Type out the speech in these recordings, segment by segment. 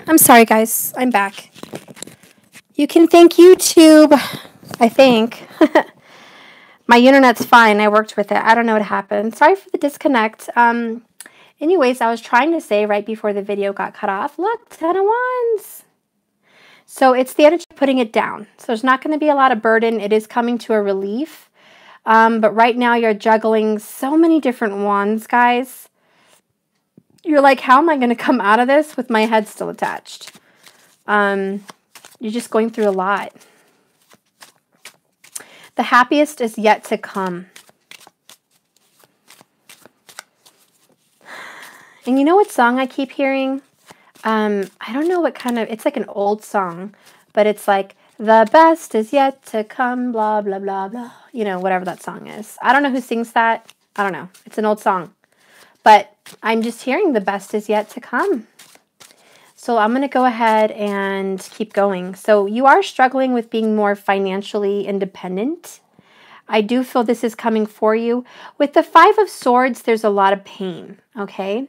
I'm sorry, guys. I'm back. You can thank YouTube, I think. My internet's fine. I worked with it. I don't know what happened. Sorry for the disconnect. Anyways, I was trying to say right before the video got cut off, look, 10 of Wands. So it's the energy of putting it down. So there's not going to be a lot of burden. It is coming to a relief. But right now you're juggling so many different wands, guys. You're like, how am I going to come out of this with my head still attached? You're just going through a lot. The happiest is yet to come. And you know what song I keep hearing? I don't know what kind of, it's like an old song, but it's like, the best is yet to come, blah, blah, blah, blah. You know, whatever that song is. I don't know who sings that. I don't know. It's an old song. But I'm just hearing the best is yet to come. So I'm going to go ahead and keep going. So you are struggling with being more financially independent. I do feel this is coming for you. With the Five of Swords, there's a lot of pain, okay?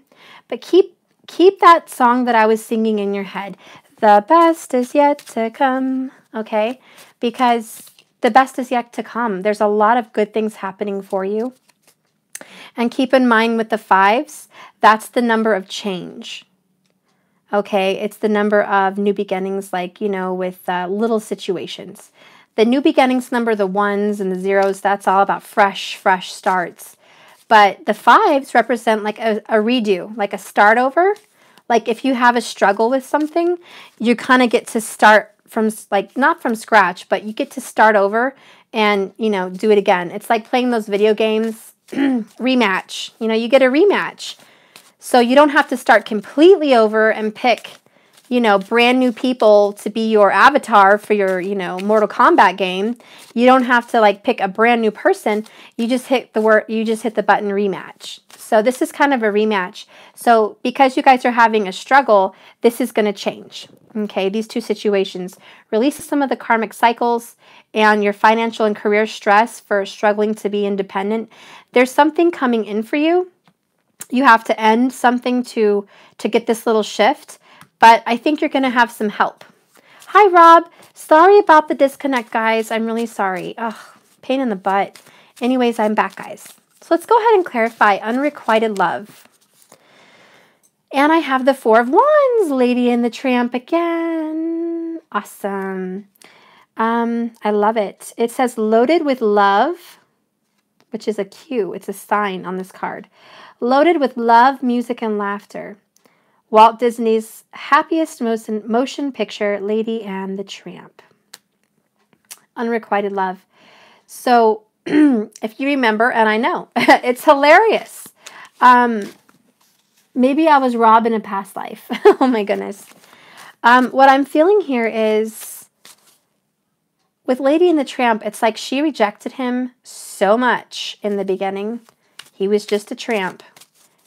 But keep that song that I was singing in your head. The best is yet to come, okay? Because the best is yet to come. There's a lot of good things happening for you. And keep in mind with the fives, that's the number of change. Okay, it's the number of new beginnings, like, you know, with little situations. The new beginnings number, the ones and the zeros, that's all about fresh starts. But the fives represent like a redo, like a start over. Like if you have a struggle with something, you kind of get to start from, like, not from scratch, but you get to start over and, you know, do it again. It's like playing those video games, rematch. You know, you get a rematch. So you don't have to start completely over and pick, you know, brand new people to be your avatar for your, you know, Mortal Kombat game. You don't have to like pick a brand new person. You just hit the button rematch. So this is kind of a rematch. So because you guys are having a struggle, this is going to change. Okay, these two situations. Release some of the karmic cycles and your financial and career stress for struggling to be independent. There's something coming in for you. You have to end something to get this little shift, but I think you're going to have some help. Hi, Rob. Sorry about the disconnect, guys. I'm really sorry. Ugh, pain in the butt. Anyways, I'm back, guys. So let's go ahead and clarify unrequited love. And I have the Four of Wands, Lady and the Tramp again. Awesome. I love it. It says loaded with love, which is a Q. It's a sign on this card. Loaded with love, music, and laughter. Walt Disney's happiest motion picture, Lady and the Tramp. Unrequited love. So, if you remember, and I know, it's hilarious. Maybe I was Rob in a past life. Oh my goodness. What I'm feeling here is, with Lady and the Tramp, it's like she rejected him so much in the beginning. He was just a tramp.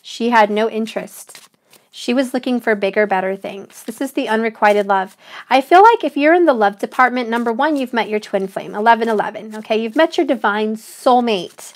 She had no interest. She was looking for bigger, better things. This is the unrequited love. I feel like if you're in the love department, number one, you've met your twin flame, 1111, okay? You've met your divine soulmate,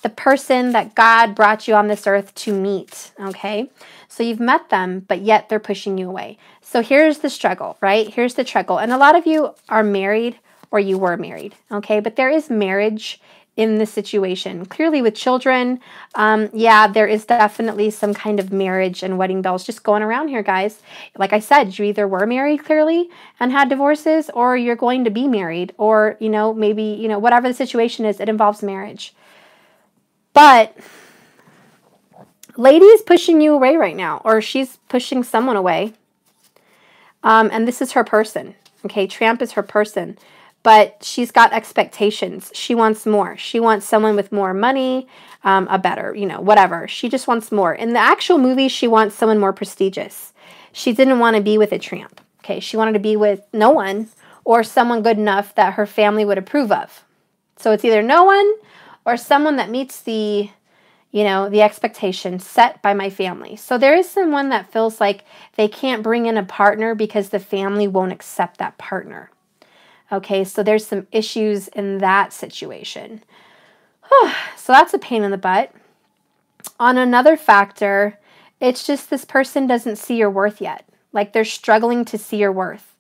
the person that God brought you on this earth to meet, okay? So you've met them, but yet they're pushing you away. So here's the struggle, right? Here's the struggle. And a lot of you are married or you were married, okay? But there is marriage in this situation. Clearly with children, yeah, there is definitely some kind of marriage and wedding bells just going around here, guys. Like I said, you either were married clearly and had divorces, or you're going to be married, or, you know, maybe, you know, whatever the situation is, it involves marriage. But Lady is pushing you away right now, or she's pushing someone away. And this is her person, okay? Tramp is her person. But she's got expectations. She wants more. She wants someone with more money, a better, you know, whatever. She just wants more. In the actual movie, she wants someone more prestigious. She didn't want to be with a tramp. Okay, she wanted to be with no one, or someone good enough that her family would approve of. So it's either no one or someone that meets the, you know, the expectation set by my family. So there is someone that feels like they can't bring in a partner because the family won't accept that partner. Okay, so there's some issues in that situation. So that's a pain in the butt. On another factor, it's just this person doesn't see your worth yet. Like they're struggling to see your worth.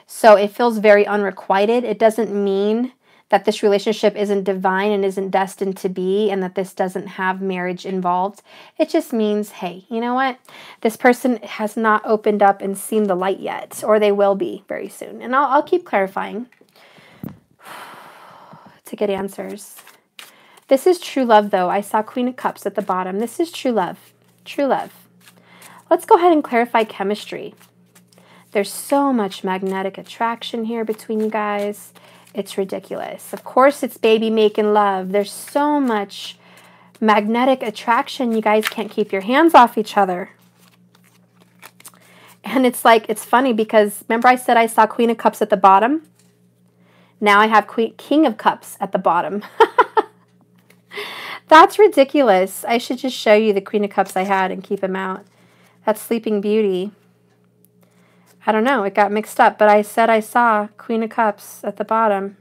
So it feels very unrequited. It doesn't mean that this relationship isn't divine and isn't destined to be, and that this doesn't have marriage involved. It just means, hey, you know what? This person has not opened up and seen the light yet, or they will be very soon. And I'll keep clarifying to get answers. This is true love, though. I saw Queen of Cups at the bottom. This is true love. True love. Let's go ahead and clarify chemistry. There's so much magnetic attraction here between you guys. It's ridiculous. Of course, it's baby making love. There's so much magnetic attraction. You guys can't keep your hands off each other. And it's like, it's funny because remember I said I saw Queen of Cups at the bottom? Now I have King of Cups at the bottom. That's ridiculous. I should just show you the Queen of Cups I had and keep them out. That's Sleeping Beauty. I don't know, it got mixed up, but I said I saw Queen of Cups at the bottom.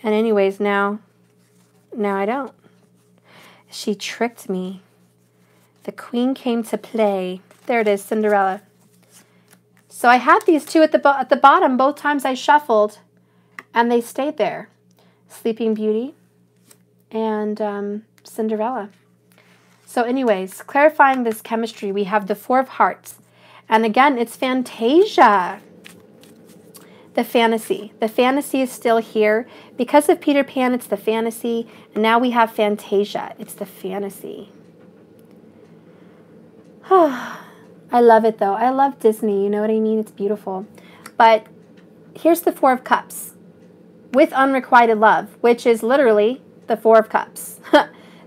And anyways, now I don't. She tricked me. The Queen came to play. There it is, Cinderella. So I had these two at the bottom both times I shuffled, and they stayed there. Sleeping Beauty and Cinderella. So anyways, clarifying this chemistry, we have the Four of Hearts. And again, it's Fantasia. The fantasy. The fantasy is still here. Because of Peter Pan, it's the fantasy. And now we have Fantasia. It's the fantasy. I love it, though. I love Disney. You know what I mean? It's beautiful. But here's the Four of Cups. With unrequited love, which is literally the Four of Cups.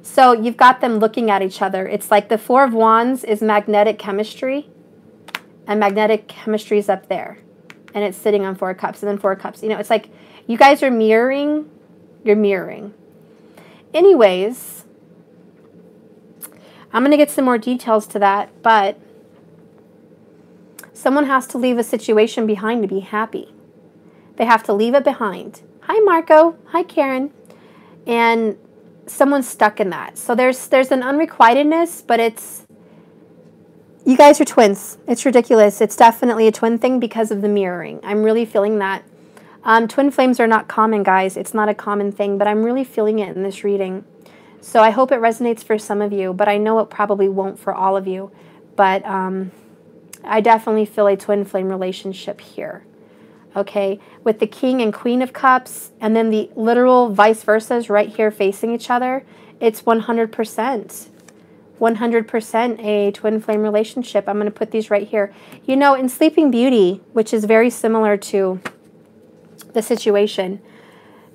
So you've got them looking at each other. It's like the Four of Wands is magnetic chemistry. And magnetic chemistry is up there. And it's sitting on Four of Cups. And then Four of Cups. You know, it's like you guys are mirroring. You're mirroring. Anyways, I'm going to get some more details to that. But someone has to leave a situation behind to be happy. They have to leave it behind. Hi, Marco. Hi, Karen. And someone's stuck in that. So there's an unrequitedness, but it's... You guys are twins. It's ridiculous. It's definitely a twin thing because of the mirroring. I'm really feeling that. Twin flames are not common, guys. It's not a common thing, but I'm really feeling it in this reading. So I hope it resonates for some of you, but I know it probably won't for all of you. But I definitely feel a twin flame relationship here. Okay, with the King and Queen of Cups, and then the literal vice versas right here facing each other, it's 100%. 100% a twin flame relationship. I'm going to put these right here. You know, in Sleeping Beauty, which is very similar to the situation,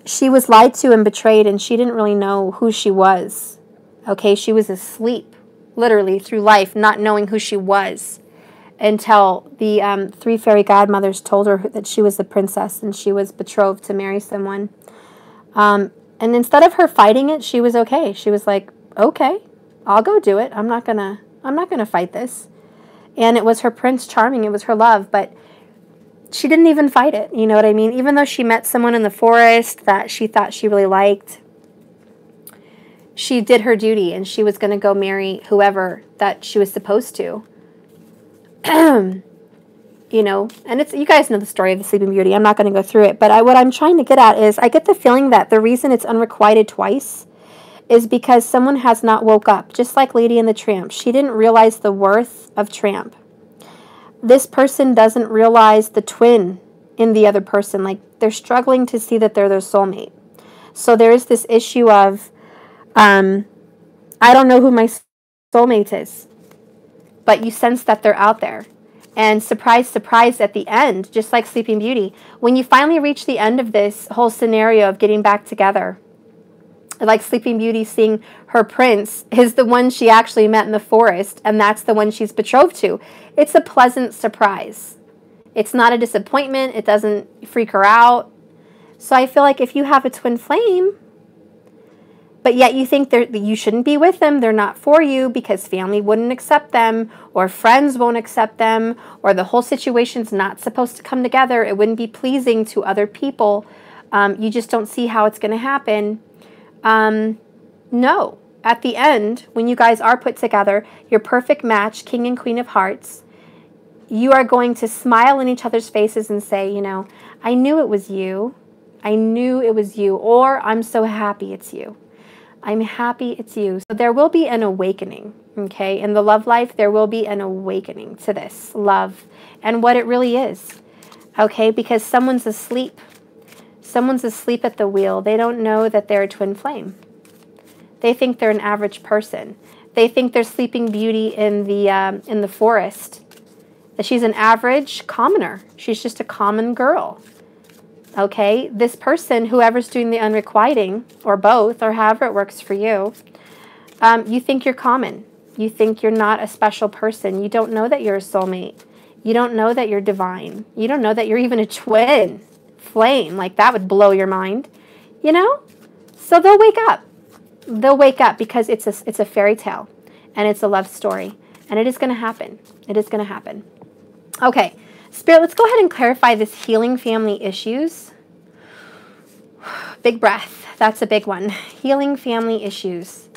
she was lied to and betrayed, and she didn't really know who she was. Okay, she was asleep, literally, through life, not knowing who she was, until the three fairy godmothers told her that she was the princess and she was betrothed to marry someone. And instead of her fighting it, she was okay. She was like, okay, I'll go do it. I'm not gonna fight this. And it was her Prince Charming. It was her love, but she didn't even fight it. You know what I mean? Even though she met someone in the forest that she thought she really liked, she did her duty and she was going to go marry whoever that she was supposed to. You know, and it's, you guys know the story of the Sleeping Beauty. I'm not going to go through it, but what I'm trying to get at is I get the feeling that the reason it's unrequited twice is because someone has not woke up, just like Lady and the Tramp. She didn't realize the worth of Tramp. This person doesn't realize the twin in the other person. Like, they're struggling to see that they're their soulmate. So there is this issue of, I don't know who my soulmate is, but you sense that they're out there. And surprise, surprise, at the end, just like Sleeping Beauty, when you finally reach the end of this whole scenario of getting back together, like Sleeping Beauty seeing her prince is the one she actually met in the forest, and that's the one she's betrothed to. It's a pleasant surprise. It's not a disappointment. It doesn't freak her out. So I feel like if you have a twin flame, but yet you think you shouldn't be with them, they're not for you because family wouldn't accept them, or friends won't accept them, or the whole situation's not supposed to come together, it wouldn't be pleasing to other people, you just don't see how it's going to happen. No. At the end, when you guys are put together, your perfect match, King and Queen of Hearts, you are going to smile in each other's faces and say, you know, I knew it was you. I knew it was you. Or I'm so happy it's you. I'm happy it's you. So there will be an awakening, okay? In the love life, there will be an awakening to this love and what it really is, okay? Because someone's asleep. Someone's asleep at the wheel. They don't know that they're a twin flame. They think they're an average person. They think they're Sleeping Beauty in the forest. That she's an average commoner. She's just a common girl. Okay, this person, whoever's doing the unrequiting, or both, or however it works for you, you think you're common. You think you're not a special person. You don't know that you're a soulmate. You don't know that you're divine. You don't know that you're even a twin flame. Like, that would blow your mind, you know? So they'll wake up. They'll wake up because it's a fairy tale, and it's a love story, and it is going to happen. It is going to happen. Okay, Spirit, let's go ahead and clarify this healing family issues. Big breath. That's a big one. Healing family issues.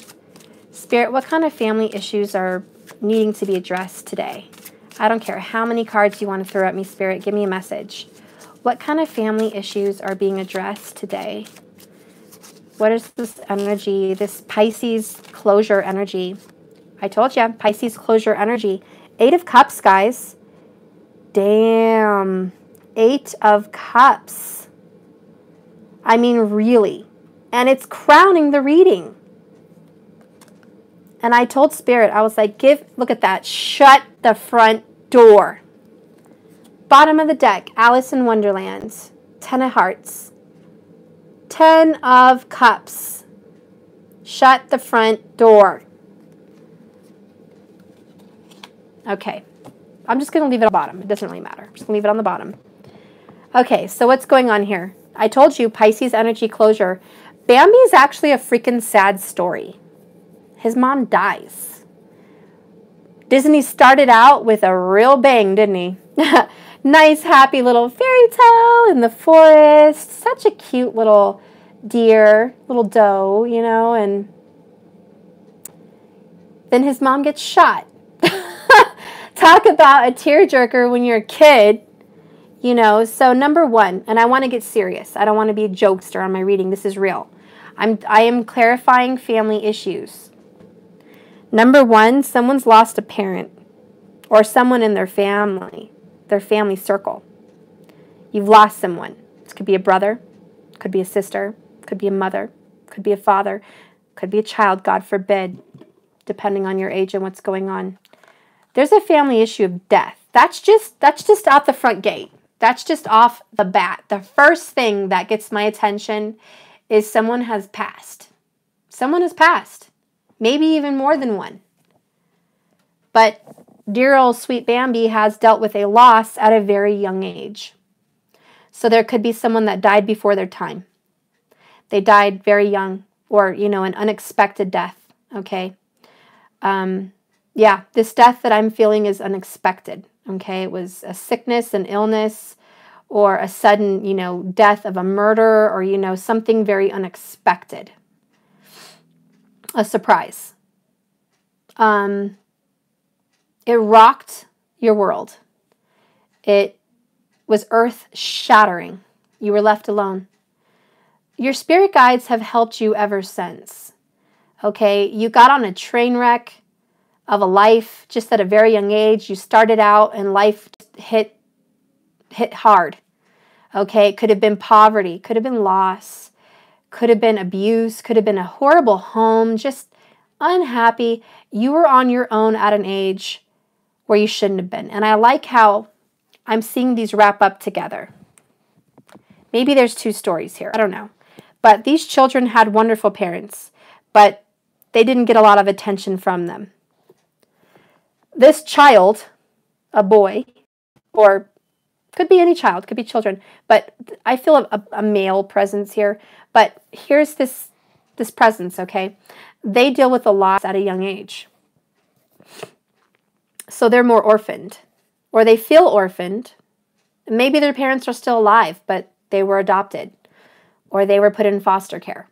Spirit, what kind of family issues are needing to be addressed today? I don't care how many cards you want to throw at me, Spirit. Give me a message. What kind of family issues are being addressed today? What is this energy, this Pisces closure energy? I told you, Pisces closure energy. 8 of Cups, guys. Damn. 8 of Cups. I mean, really. And it's crowning the reading. And I told Spirit, I was like, look at that. Shut the front door. Bottom of the deck, Alice in Wonderland. 10 of Hearts. 10 of Cups. Shut the front door. Okay. I'm just going to leave it on the bottom. It doesn't really matter. I'm just going to leave it on the bottom. Okay, so what's going on here? I told you, Pisces energy closure. Bambi is actually a freaking sad story. His mom dies. Disney started out with a real bang, didn't he? Nice, happy little fairy tale in the forest. Such a cute little deer, little doe, you know, and then his mom gets shot. Talk about a tearjerker when you're a kid, you know. So number one, and I want to get serious. I don't want to be a jokester on my reading. This is real. I am clarifying family issues. Number one, someone's lost a parent or someone in their family circle. You've lost someone. This could be a brother, could be a sister, could be a mother, could be a father, could be a child, God forbid, depending on your age and what's going on. There's a family issue of death. That's just out the front gate. That's just off the bat. The first thing that gets my attention is someone has passed. Someone has passed. Maybe even more than one. But dear old sweet Bambi has dealt with a loss at a very young age. So there could be someone that died before their time. They died very young, or, you know, an unexpected death, okay? Yeah, this death that I'm feeling is unexpected, okay? It was a sickness, an illness, or a sudden, you know, death of a murder, or, you know, something very unexpected. A surprise. It rocked your world. It was earth-shattering. You were left alone. Your spirit guides have helped you ever since, okay? You got on a train wreck of a life just at a very young age. You started out and life hit hard. Okay, it could have been poverty, could have been loss, could have been abuse, could have been a horrible home, just unhappy. You were on your own at an age where you shouldn't have been. And I like how I'm seeing these wrap up together. Maybe there's 2 stories here. I don't know. But these children had wonderful parents, but they didn't get a lot of attention from them. This child, a boy, or could be any child, could be children, but I feel a male presence here. But here's this presence, okay? They deal with a loss at a young age. So they're more orphaned, or they feel orphaned. Maybe their parents are still alive, but they were adopted, or they were put in foster care,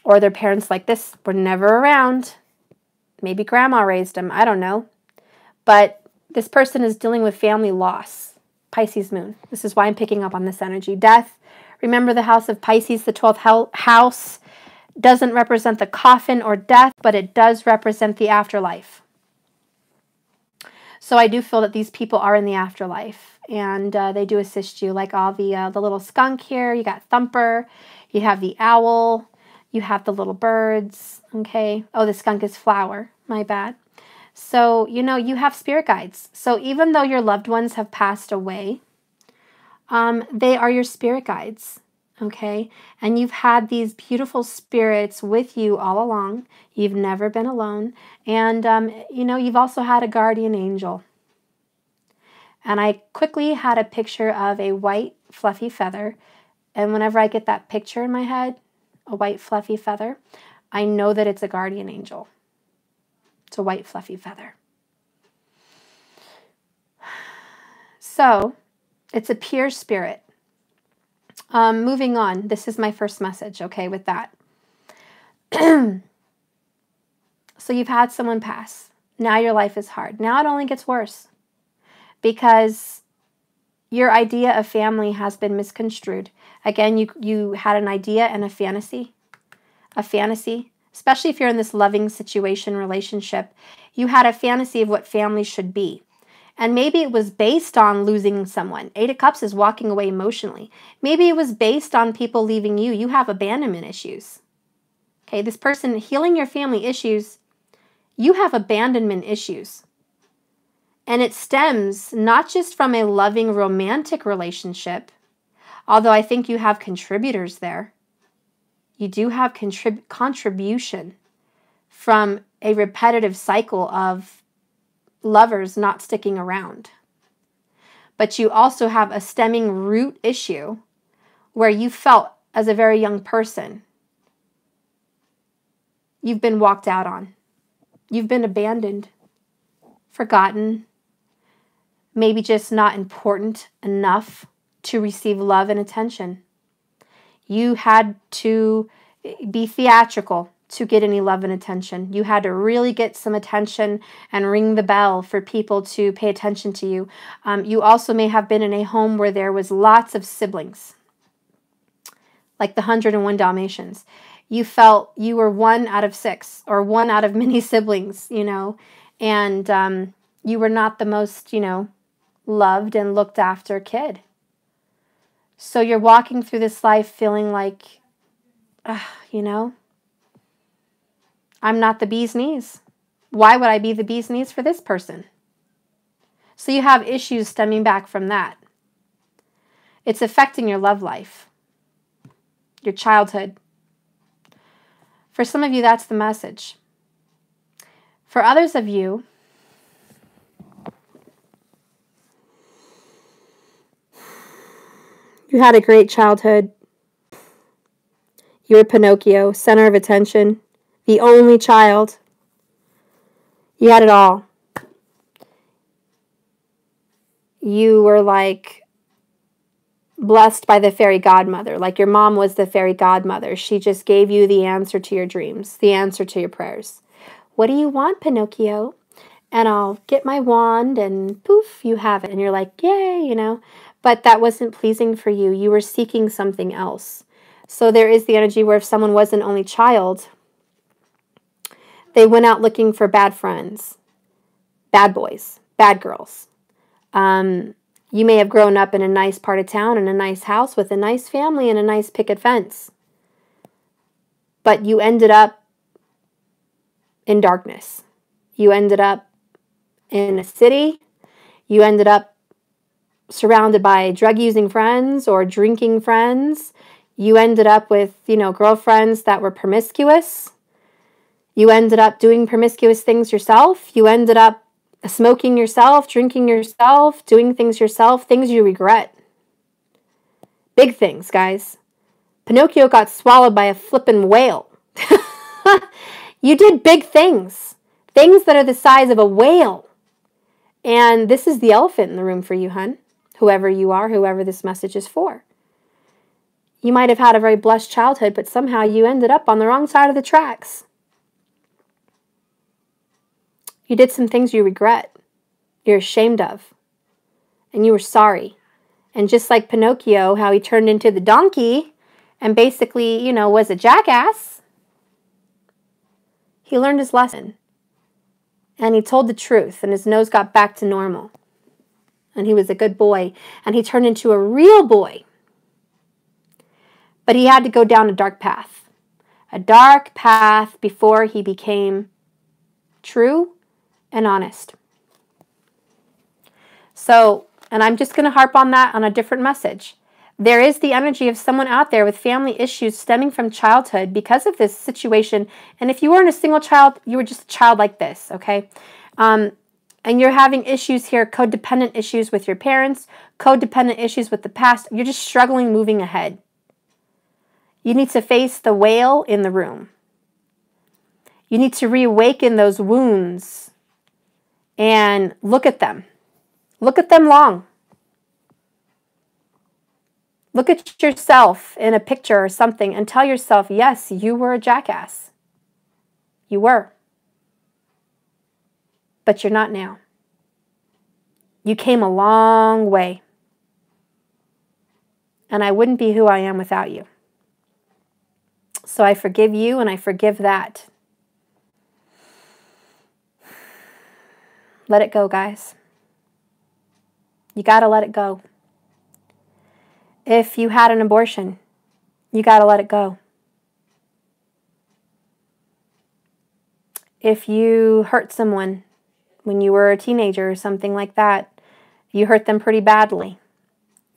or their parents like this were never around. Maybe grandma raised them, I don't know. But This person is dealing with family loss. Pisces moon. This is why I'm picking up on this energy. Death. Remember the house of Pisces, the 12th house, doesn't represent the coffin or death, but it does represent the afterlife. So I do feel that these people are in the afterlife, and they do assist you, like all the little skunk here. You got Thumper, you have the owl, you have the little birds, okay? Oh, the skunk is Flower, my bad. So, you know, you have spirit guides. So even though your loved ones have passed away, they are your spirit guides, okay? And you've had these beautiful spirits with you all along. You've never been alone. And, you know, you've also had a guardian angel. And I quickly had a picture of a white fluffy feather. And whenever I get that picture in my head, a white fluffy feather, I know that it's a guardian angel. It's a white fluffy feather. So, it's a pure spirit. Moving on. This is my first message, okay, with that. So you've had someone pass. Now your life is hard. Now it only gets worse because your idea of family has been misconstrued. Again, you had an idea and a fantasy, especially if you're in this loving situation, relationship. You had a fantasy of what family should be. And maybe it was based on losing someone. 8 of Cups is walking away emotionally. Maybe it was based on people leaving you. You have abandonment issues. Okay, this person healing your family issues, you have abandonment issues. And it stems not just from a loving romantic relationship, although I think you have contributors there. You do have contribution from a repetitive cycle of lovers not sticking around. But you also have a stemming root issue where you felt as a very young person you've been walked out on. You've been abandoned, forgotten, maybe just not important enough to receive love and attention. You had to be theatrical to get any love and attention. You had to really get some attention and ring the bell for people to pay attention to you. You also may have been in a home where there was lots of siblings, like the 101 Dalmatians. You felt you were 1 out of 6 or 1 out of many siblings, you know, and you were not the most, you know, loved and looked after kid. So you're walking through this life feeling like, you know, I'm not the bee's knees. Why would I be the bee's knees for this person? So you have issues stemming back from that. It's affecting your love life, your childhood. For some of you, that's the message. For others of you, you had a great childhood. You were Pinocchio, center of attention, the only child. You had it all. You were like blessed by the fairy godmother. Like your mom was the fairy godmother. She just gave you the answer to your dreams, the answer to your prayers. What do you want, Pinocchio? And I'll get my wand and poof, you have it. And you're like, yay, you know. But that wasn't pleasing for you. You were seeking something else. So there is the energy where if someone was an only child, they went out looking for bad friends, bad boys, bad girls. You may have grown up in a nice part of town, in a nice house with a nice family and a nice picket fence. But you ended up in darkness. You ended up in a city. You ended up surrounded by drug-using friends or drinking friends. You ended up with, you know, girlfriends that were promiscuous. You ended up doing promiscuous things yourself. You ended up smoking yourself, drinking yourself, doing things yourself, things you regret. Big things, guys. Pinocchio got swallowed by a flippin' whale. You did big things. Things that are the size of a whale. And this is the elephant in the room for you, hun. Whoever you are, whoever this message is for. You might have had a very blessed childhood, but somehow you ended up on the wrong side of the tracks. You did some things you regret. you're ashamed of, and you were sorry. And just like Pinocchio, how he turned into the donkey and basically, you know, was a jackass, he learned his lesson. And he told the truth, and his nose got back to normal. And he was a good boy, and he turned into a real boy. But he had to go down a dark path before he became true and honest. So, and I'm just going to harp on that on a different message. There is the energy of someone out there with family issues stemming from childhood because of this situation. And if you weren't a single child, you were just a child like this, okay? And you're having issues here, codependent issues with your parents, codependent issues with the past. You're just struggling moving ahead. You need to face the whale in the room. You need to reawaken those wounds and look at them. Look at them long. Look at yourself in a picture or something and tell yourself, yes, you were a jackass. You were. But you're not now. You came a long way. And I wouldn't be who I am without you. So I forgive you and I forgive that. Let it go, guys. You got to let it go. If you had an abortion, you got to let it go. If you hurt someone when you were a teenager or something like that, you hurt them pretty badly,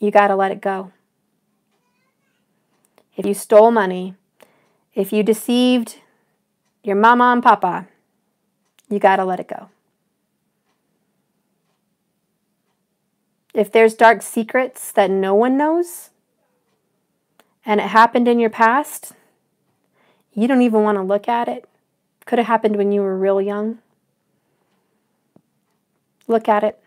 you got to let it go. If you stole money, if you deceived your mama and papa, you got to let it go. If there's dark secrets that no one knows, and it happened in your past, you don't even want to look at it. Could have happened when you were real young. Look at it.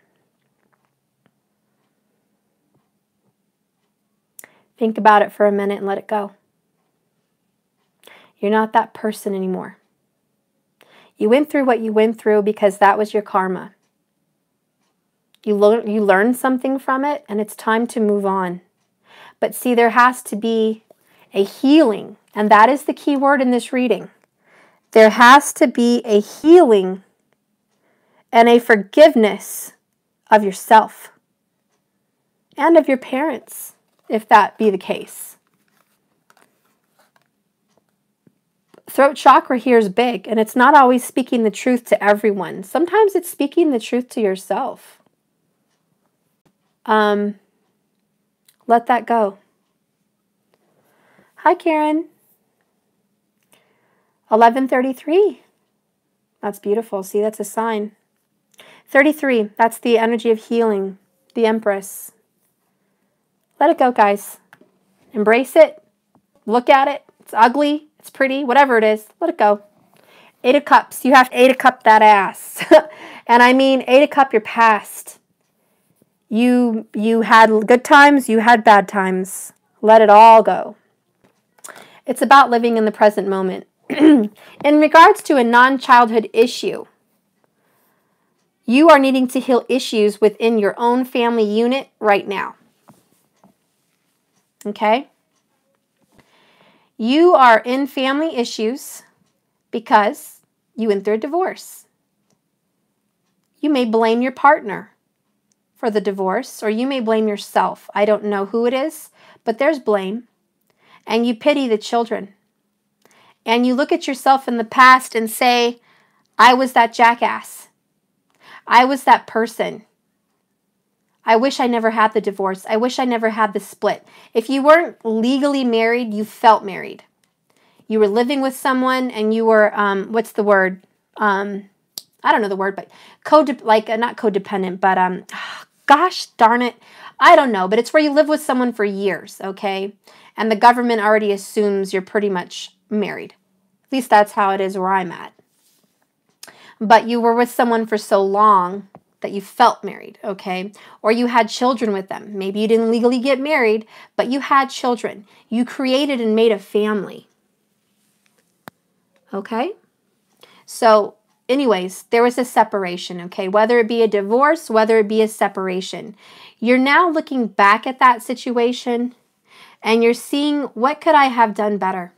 Think about it for a minute and let it go. You're not that person anymore. You went through what you went through because that was your karma. You learned something from it, and it's time to move on. But see, there has to be a healing, and that is the key word in this reading. There has to be a healing and a forgiveness of yourself and of your parents, if that be the case. Throat chakra here is big, and it's not always speaking the truth to everyone. Sometimes it's speaking the truth to yourself. Let that go. Hi, Karen. 1133. That's beautiful. See, that's a sign. 33. That's the energy of healing. The Empress. Let it go, guys. Embrace it. Look at it. It's ugly. It's pretty. Whatever it is. Let it go. 8 of Cups. You have to 8 of Cup that ass. And I mean 8 of Cup your past. You had good times. You had bad times. Let it all go. It's about living in the present moment. In regards to a non-childhood issue, you are needing to heal issues within your own family unit right now. Okay? You are in family issues because you went through a divorce. You may blame your partner for the divorce, or you may blame yourself. I don't know who it is, but there's blame. And you pity the children. And you look at yourself in the past and say, I was that jackass. I was that person. I wish I never had the divorce. I wish I never had the split. If you weren't legally married, you felt married. You were living with someone and you were, what's the word? I don't know the word, but not codependent, but gosh darn it. I don't know, but it's where you live with someone for years, okay? And the government already assumes you're pretty much married. At least that's how it is where I'm at. But you were with someone for so long that you felt married, okay? Or you had children with them. Maybe you didn't legally get married, but you had children. You created and made a family. Okay? So anyways, there was a separation, okay? Whether it be a divorce, whether it be a separation. You're now looking back at that situation and you're seeing, what could I have done better?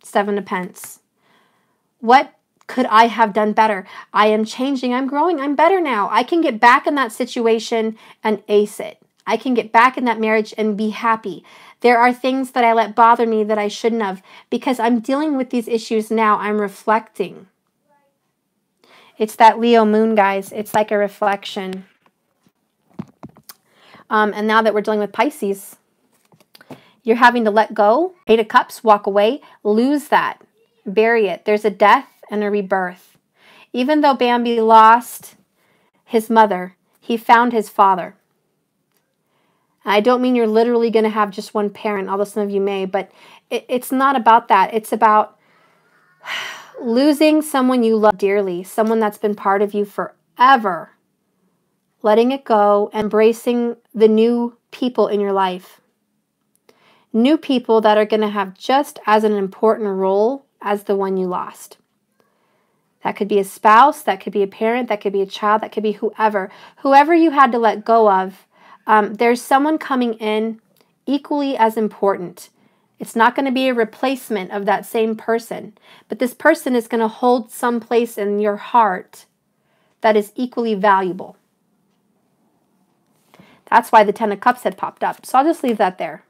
7 of Pence. What could I have done better? I am changing, I'm growing, I'm better now. I can get back in that situation and ace it. I can get back in that marriage and be happy. There are things that I let bother me that I shouldn't have, because I'm dealing with these issues now. I'm reflecting. It's that Leo moon, guys. It's like a reflection. And now that we're dealing with Pisces, you're having to let go. 8 of Cups, walk away, lose that, bury it. There's a death and a rebirth. Even though Bambi lost his mother, he found his father. And I don't mean you're literally going to have just one parent, although some of you may, but it's not about that. It's about losing someone you love dearly, someone that's been part of you forever. Letting it go, embracing the new people in your life. New people that are going to have just as an important role as the one you lost. That could be a spouse, that could be a parent, that could be a child, that could be whoever. Whoever you had to let go of, there's someone coming in equally as important. It's not going to be a replacement of that same person, but this person is going to hold some place in your heart that is equally valuable. That's why the 10 of Cups had popped up. So I'll just leave that there.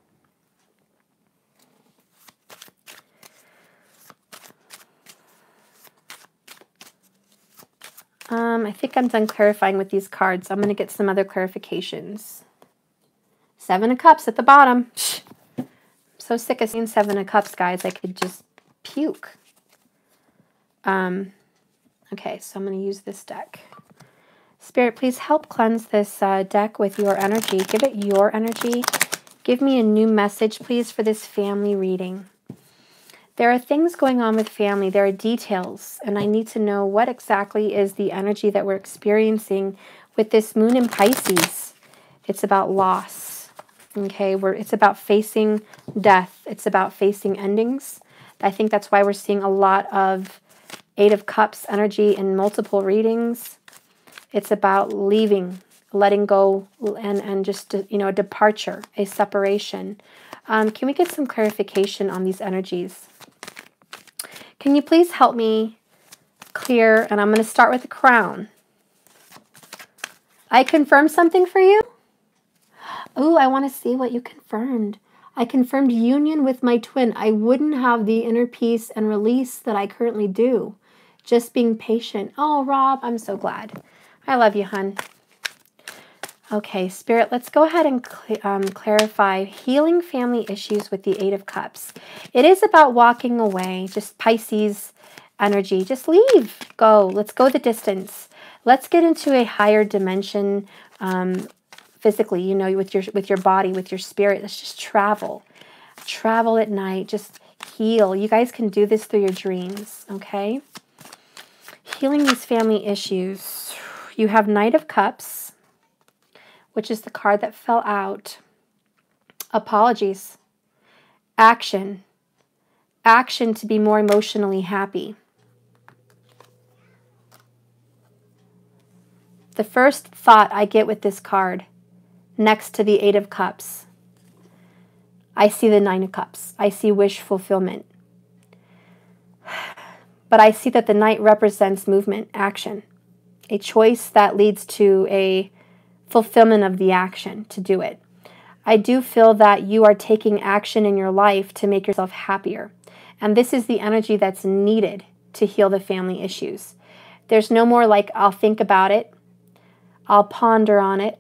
I think I'm done clarifying with these cards. I'm going to get some other clarifications. 7 of Cups at the bottom. I'm so sick of seeing 7 of Cups, guys. I could just puke. Okay, so I'm going to use this deck. Spirit, please help cleanse this deck with your energy. Give it your energy. Give me a new message, please, for this family reading. There are things going on with family. There are details, and I need to know what exactly is the energy that we're experiencing with this moon in Pisces. It's about loss, okay? It's about facing death. It's about facing endings. I think that's why we're seeing a lot of 8 of Cups energy in multiple readings. It's about leaving, letting go, and just, you know, a departure, a separation. Can we get some clarification on these energies? Can you please help me clear? And I'm going to start with the Crown. I confirmed something for you? Oh, I want to see what you confirmed. I confirmed union with my twin. I wouldn't have the inner peace and release that I currently do. Just being patient. Oh, Rob, I'm so glad. I love you, hun. Okay, Spirit, let's go ahead and clarify healing family issues with the 8 of Cups. It is about walking away, just Pisces energy. Just leave, go. Let's go the distance. Let's get into a higher dimension physically, you know, with your body, with your spirit. Let's just travel. Travel at night, just heal. You guys can do this through your dreams, okay? Healing these family issues. You have Knight of Cups, which is the card that fell out. Apologies. Action. Action to be more emotionally happy. The first thought I get with this card, next to the 8 of Cups, I see the 9 of Cups. I see wish fulfillment. But I see that the Knight represents movement, action. A choice that leads to a fulfillment of the action to do it. I do feel that you are taking action in your life to make yourself happier. And this is the energy that's needed to heal the family issues. There's no more like, I'll think about it. I'll ponder on it.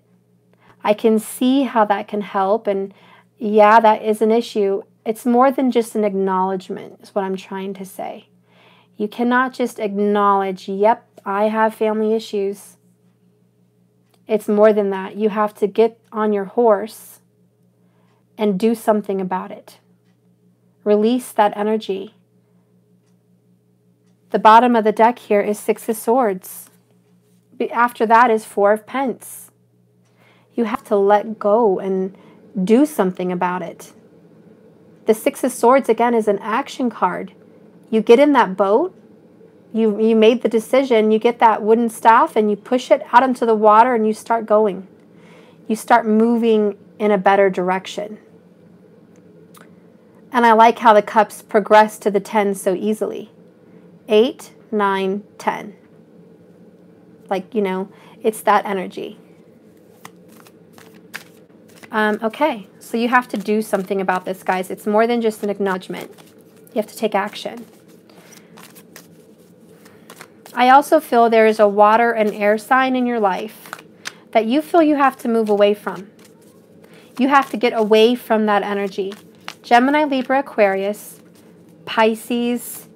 I can see how that can help. And yeah, that is an issue. It's more than just an acknowledgement, is what I'm trying to say. You cannot just acknowledge, yep, I have family issues. It's more than that. You have to get on your horse and do something about it. Release that energy. The bottom of the deck here is 6 of Swords. After that is 4 of Pence. You have to let go and do something about it. The 6 of Swords, again, is an action card. You get in that boat You made the decision, you get that wooden staff and you push it out into the water and you start going. You start moving in a better direction. And I like how the cups progress to the 10 so easily. 8, 9, 10. Like, you know, it's that energy. Okay, so you have to do something about this, guys. It's more than just an acknowledgement. You have to take action. I also feel there is a water and air sign in your life that you feel you have to move away from. You have to get away from that energy. Gemini, Libra, Aquarius, Pisces,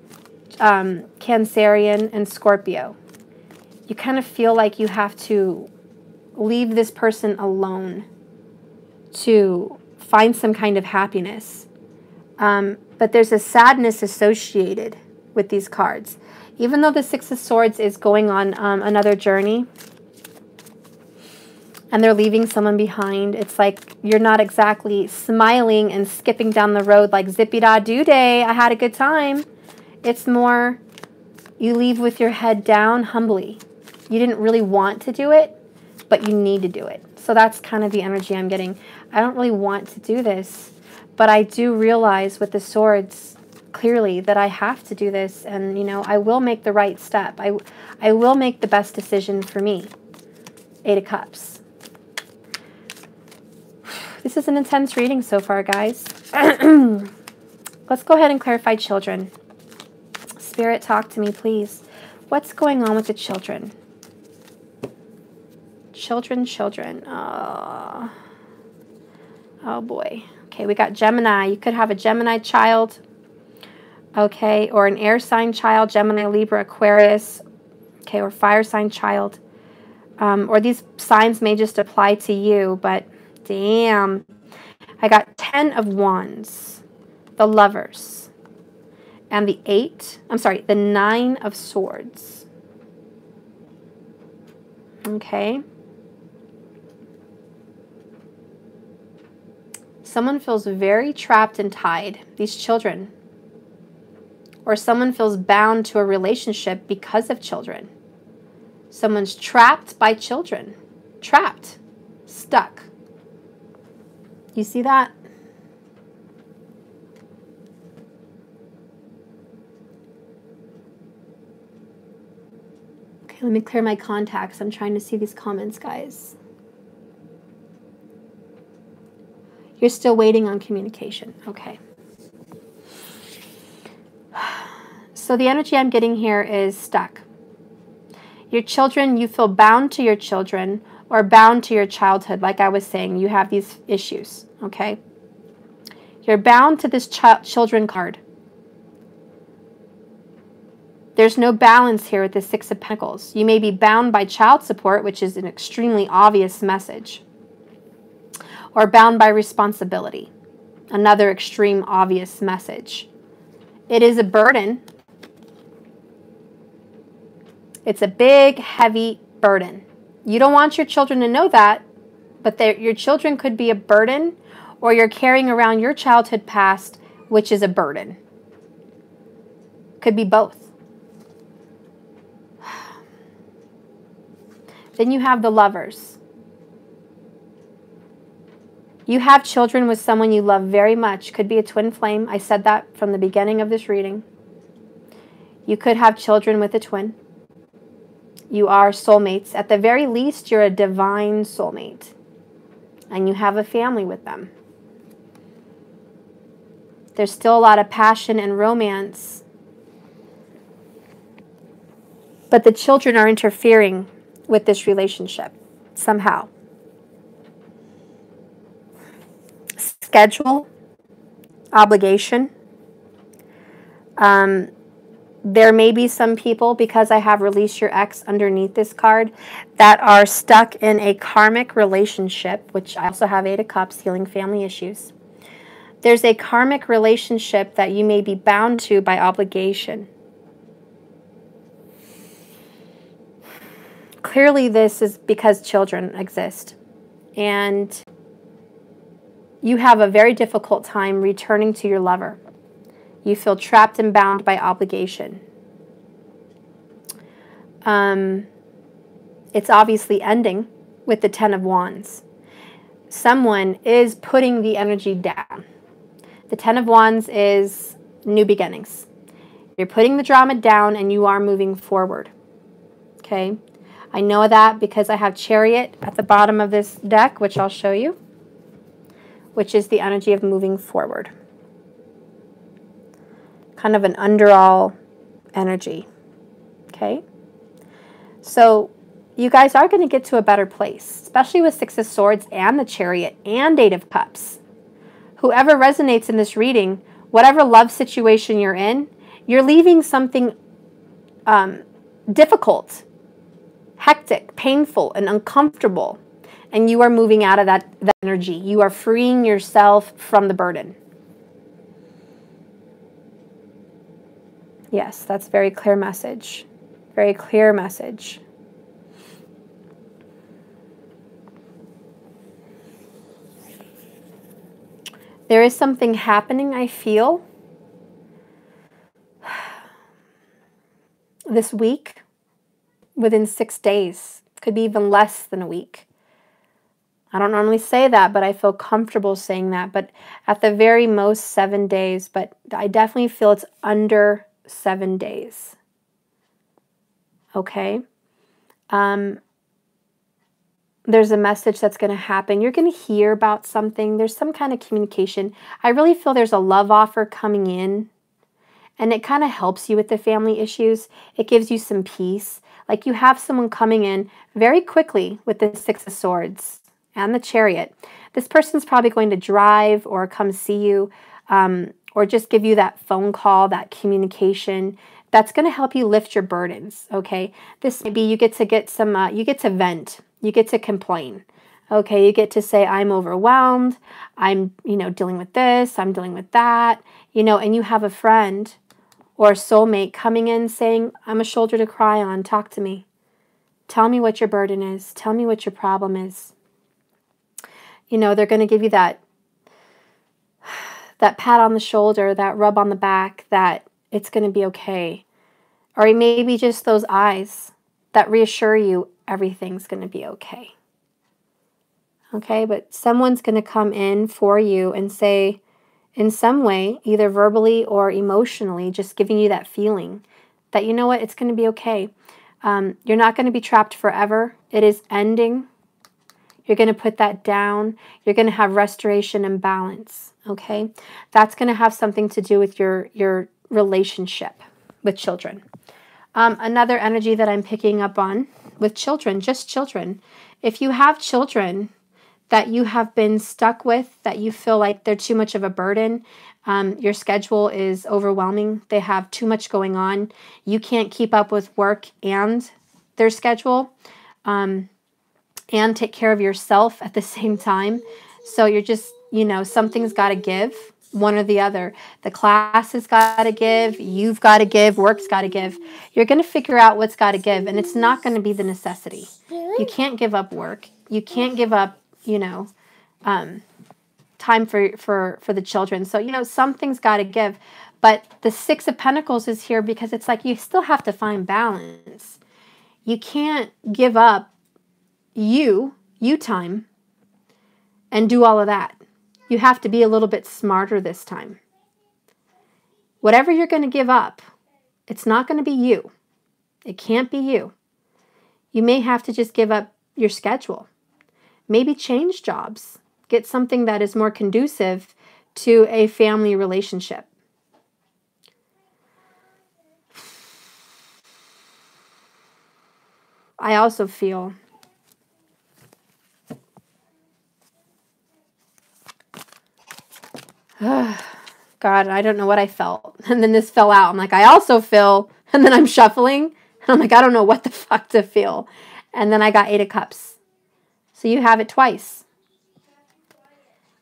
Cancerian, and Scorpio. You kind of feel like you have to leave this person alone to find some kind of happiness. But there's a sadness associated with these cards. Even though the Six of Swords is going on another journey, and they're leaving someone behind, it's like you're not exactly smiling and skipping down the road like zippy-da-doo day, I had a good time. It's more you leave with your head down humbly. You didn't really want to do it, but you need to do it. So that's kind of the energy I'm getting. I don't really want to do this, but I do realize with the swords clearly that I have to do this, and you know, I will make the right step. I will make the best decision for me. 8 of Cups. This is an intense reading so far, guys. Let's go ahead and clarify children. Spirit, talk to me, please. What's going on with the children? Children. Oh boy. Okay, we got Gemini. You could have a Gemini child. Okay, or an air sign child, Gemini, Libra, Aquarius. Okay, or fire sign child. Or these signs may just apply to you, but damn. I got 10 of Wands, the Lovers, and the 9 of Swords. Okay. Someone feels very trapped and tied, these children. Or someone feels bound to a relationship because of children. Someone's trapped by children. Trapped. Stuck. You see that? Okay, let me clear my contacts. I'm trying to see these comments, guys. You're still waiting on communication. Okay. So the energy I'm getting here is stuck. Your children, you feel bound to your children or bound to your childhood. Like I was saying, you have these issues, okay? You're bound to this children card. There's no balance here with the Six of Pentacles. You may be bound by child support, which is an extremely obvious message, or bound by responsibility, another extreme obvious message. It is a burden. It's a big, heavy burden. You don't want your children to know that, but your children could be a burden, or you're carrying around your childhood past, which is a burden. Could be both. Then you have the Lovers. You have children with someone you love very much. Could be a twin flame. I said that from the beginning of this reading. You could have children with a twin. You are soulmates. At the very least, you're a divine soulmate. And you have a family with them. There's still a lot of passion and romance. But the children are interfering with this relationship somehow. Schedule, obligation. There may be some people, because I have Release Your Ex underneath this card, that are stuck in a karmic relationship, which I also have 8 of Cups, healing family issues. There's a karmic relationship that you may be bound to by obligation. Clearly this is because children exist. And you have a very difficult time returning to your lover. You feel trapped and bound by obligation. It's obviously ending with the Ten of Wands. Someone is putting the energy down. The Ten of Wands is new beginnings. You're putting the drama down and you are moving forward. Okay? I know that because I have Chariot at the bottom of this deck, which I'll show you, which is the energy of moving forward. Kind of an underall energy. Okay? So you guys are going to get to a better place, especially with Six of Swords and the Chariot and Eight of Cups. Whoever resonates in this reading, whatever love situation you're in, you're leaving something difficult, hectic, painful, and uncomfortable, and you are moving out of that energy. You are freeing yourself from the burden. Yes, that's a very clear message. Very clear message. There is something happening, I feel, this week, within 6 days. Could be even less than a week. I don't normally say that, but I feel comfortable saying that. But at the very most, 7 days. But I definitely feel it's under 7 days. Okay? There's a message that's going to happen. You're going to hear about something. There's some kind of communication. I really feel there's a love offer coming in. And it kind of helps you with the family issues. It gives you some peace. Like you have someone coming in very quickly with the Six of Swords and the Chariot. This person's probably going to drive or come see you or just give you that phone call, that communication. That's going to help you lift your burdens, okay? This may be you get to get some, you get to vent. You get to complain. Okay, you get to say, I'm overwhelmed. I'm, dealing with this. I'm dealing with that. And you have a friend or a soulmate coming in saying, I'm a shoulder to cry on. Talk to me. Tell me what your burden is. Tell me what your problem is. They're going to give you that pat on the shoulder, that rub on the back, that it's going to be okay. Or maybe just those eyes that reassure you everything's going to be okay. Okay, but someone's going to come in for you and say, in some way, either verbally or emotionally, just giving you that feeling that, you know what, it's going to be okay. You're not going to be trapped forever. It is ending. You're going to put that down. You're going to have restoration and balance. Okay, that's going to have something to do with your relationship with children. Another energy that I'm picking up on with children, just children. If you have children that you have been stuck with, that you feel like they're too much of a burden, your schedule is overwhelming, they have too much going on, you can't keep up with work and their schedule, and take care of yourself at the same time. So you're just, something's got to give. One or the other. The class has got to give, you've got to give, work's got to give. You're going to figure out what's got to give, and it's not going to be the necessity. You can't give up work. You can't give up, time for the children. So, something's got to give. But the Six of Pentacles is here because it's like you still have to find balance. You can't give up you time and do all of that. You have to be a little bit smarter this time. Whatever you're going to give up, it's not going to be you. It can't be you. You may have to just give up your schedule. Maybe change jobs. Get something that is more conducive to a family relationship. I also feel God, I don't know what I felt. And then this fell out. I'm like, I also feel, and then I'm shuffling. And I'm like, I don't know what the fuck to feel. And then I got Eight of Cups. So you have it twice.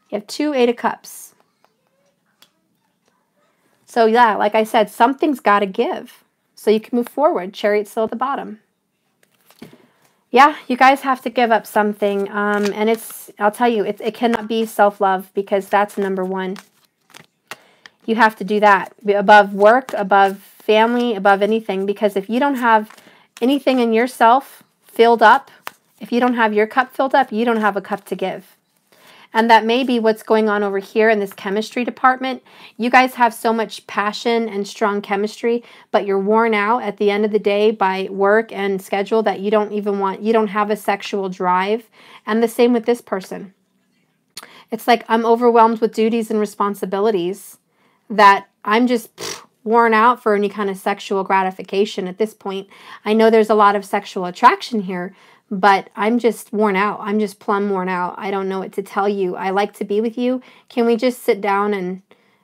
You have 2 Eight of Cups. So yeah, like I said, something's got to give. So you can move forward. Chariot's still at the bottom. Yeah, you guys have to give up something. And I'll tell you, it cannot be self-love because that's number one. You have to do that above work, above family, above anything. Because if you don't have anything in yourself filled up, if you don't have your cup filled up, you don't have a cup to give. And that may be what's going on over here in this chemistry department. You guys have so much passion and strong chemistry, but you're worn out at the end of the day by work and schedule that you don't have a sexual drive. And the same with this person. It's like I'm overwhelmed with duties and responsibilities that I'm just worn out for any kind of sexual gratification at this point. I know there's a lot of sexual attraction here, but I'm just worn out. I'm just plumb worn out. I don't know what to tell you. I like to be with you. Can we just sit down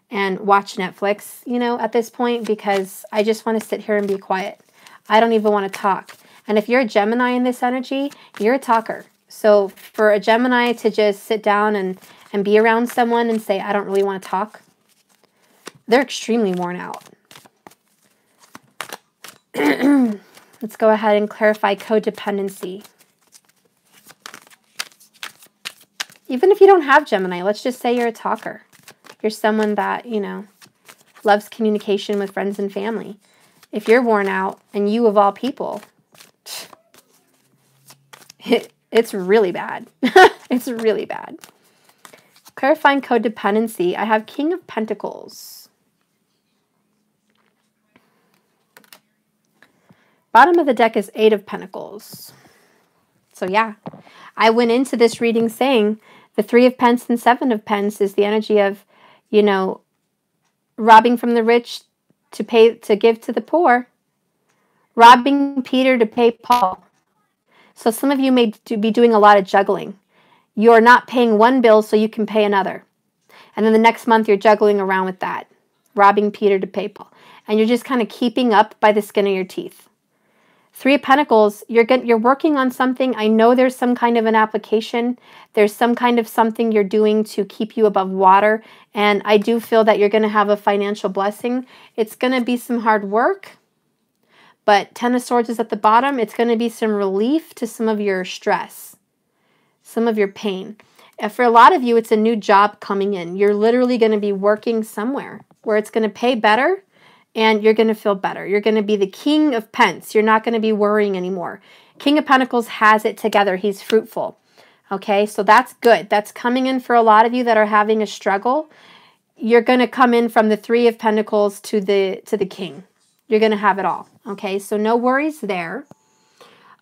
and watch Netflix, at this point? Because I just want to sit here and be quiet. I don't even want to talk. And if you're a Gemini in this energy, you're a talker. So for a Gemini to just sit down and be around someone and say, I don't really want to talk, they're extremely worn out. Let's go ahead and clarify codependency. Even if you don't have Gemini, let's just say you're a talker. You're someone that, loves communication with friends and family. If you're worn out, and you of all people, it's really bad. It's really bad. Clarifying codependency. I have King of Pentacles. Bottom of the deck is Eight of Pentacles. So yeah, I went into this reading saying the Three of Pence and Seven of Pence is the energy of, robbing from the rich to give to the poor. Robbing Peter to pay Paul. So some of you may be doing a lot of juggling. You're not paying one bill so you can pay another. And then the next month you're juggling around with that. Robbing Peter to pay Paul. And you're just kind of keeping up by the skin of your teeth. Three of Pentacles, you're working on something. I know there's some kind of an application. There's some kind of something you're doing to keep you above water. And I do feel that you're going to have a financial blessing. It's going to be some hard work. But Ten of Swords is at the bottom. It's going to be some relief to some of your stress, some of your pain. And for a lot of you, it's a new job coming in. You're literally going to be working somewhere where it's going to pay better. And you're going to feel better. You're going to be the King of Pence. You're not going to be worrying anymore. King of Pentacles has it together. He's fruitful. Okay, so that's good. That's coming in for a lot of you that are having a struggle. You're going to come in from the Three of Pentacles to the King. You're going to have it all. Okay, so no worries there.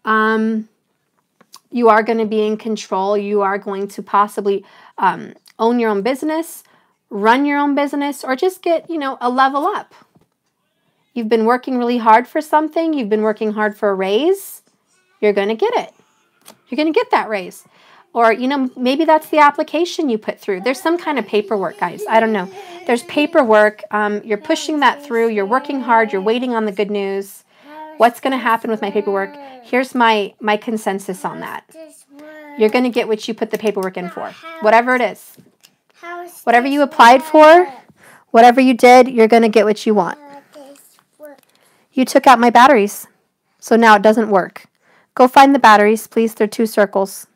You are going to be in control. You are going to possibly own your own business, run your own business, or just get, a level up. You've been working really hard for something. You've been working hard for a raise. You're going to get it. You're going to get that raise. Or, maybe that's the application you put through. There's some kind of paperwork, guys. I don't know. There's paperwork. You're pushing that through. You're working hard. You're waiting on the good news. What's going to happen with my paperwork? Here's my consensus on that. You're going to get what you put the paperwork in for. Whatever it is. Whatever you applied for, whatever you did, you're going to get what you want. You took out my batteries, so now it doesn't work. Go find the batteries, please. They're 2 circles.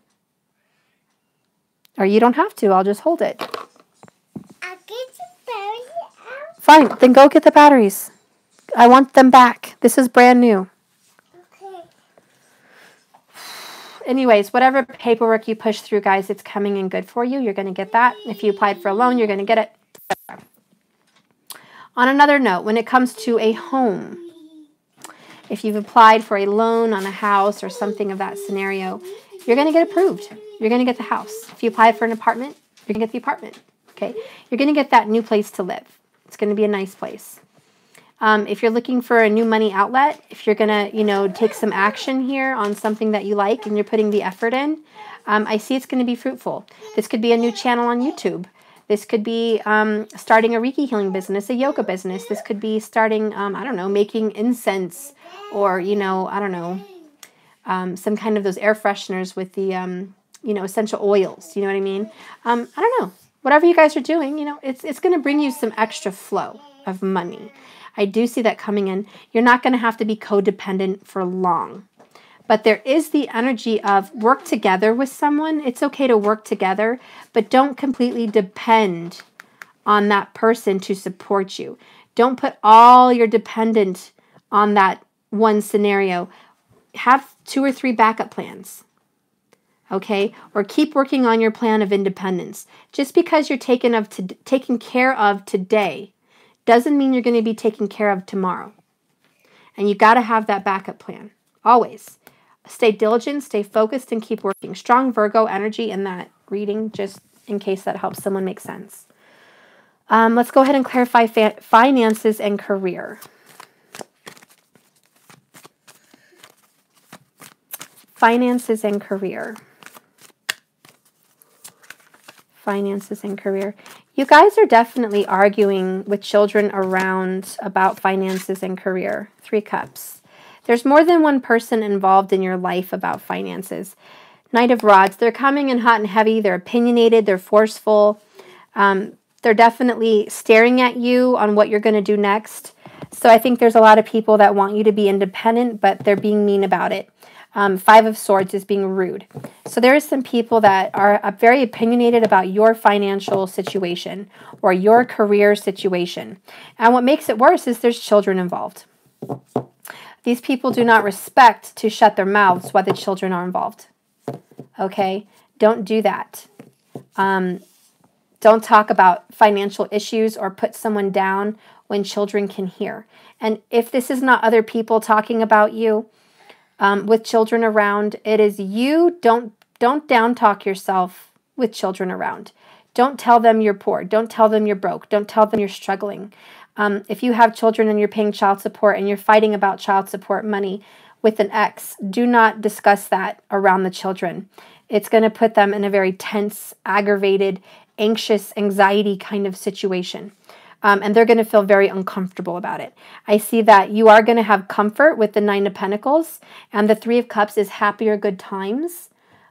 Or you don't have to. I'll just hold it. I'll get the batteries out. Fine, then go get the batteries. I want them back. This is brand new. Okay. Anyways, whatever paperwork you push through, guys, it's coming in good for you. You're going to get that. If you applied for a loan, you're going to get it. On another note, when it comes to a home, if you've applied for a loan on a house or something of that scenario, you're going to get approved. You're going to get the house. If you apply for an apartment, you're going to get the apartment. Okay? You're going to get that new place to live. It's going to be a nice place. If you're looking for a new money outlet, if you're going to, take some action here on something that you like and you're putting the effort in, I see it's going to be fruitful. This could be a new channel on YouTube. This could be starting a Reiki healing business, a yoga business. This could be starting, making incense or, some kind of those air fresheners with the, essential oils. You know what I mean? I don't know. Whatever you guys are doing, it's going to bring you some extra flow of money. I do see that coming in. You're not going to have to be codependent for long. But there is the energy of work together with someone. It's okay to work together, but don't completely depend on that person to support you. Don't put all your dependent on that one scenario. have 2 or 3 backup plans. Okay? Or keep working on your plan of independence. Just because you're taken care of today doesn't mean you're going to be taken care of tomorrow. And you got to have that backup plan. Always. Stay diligent, stay focused, and keep working. Strong Virgo energy in that reading, just in case that helps someone make sense. Let's go ahead and clarify finances and career. Finances and career. Finances and career. You guys are definitely arguing with children around about finances and career. 3 cups. There's more than one person involved in your life about finances. Knight of Rods. They're coming in hot and heavy. They're opinionated. They're forceful. They're definitely staring at you on what you're going to do next. So I think there's a lot of people that want you to be independent, but they're being mean about it. 5 of Swords is being rude. So there are some people that are very opinionated about your financial situation or your career situation. And what makes it worse is there's children involved. These people do not respect to shut their mouths while the children are involved. Okay? Don't do that. Don't talk about financial issues or put someone down when children can hear. And if this is not other people talking about you, with children around, it is you. Don't down talk yourself with children around. Don't tell them you're poor. Don't tell them you're broke. Don't tell them you're struggling. If you have children and you're paying child support and you're fighting about child support money with an ex, do not discuss that around the children. It's going to put them in a very tense, aggravated, anxious, anxiety kind of situation. And they're going to feel very uncomfortable about it. I see that you are going to have comfort with the 9 of Pentacles, and the 3 of Cups is happy or good times.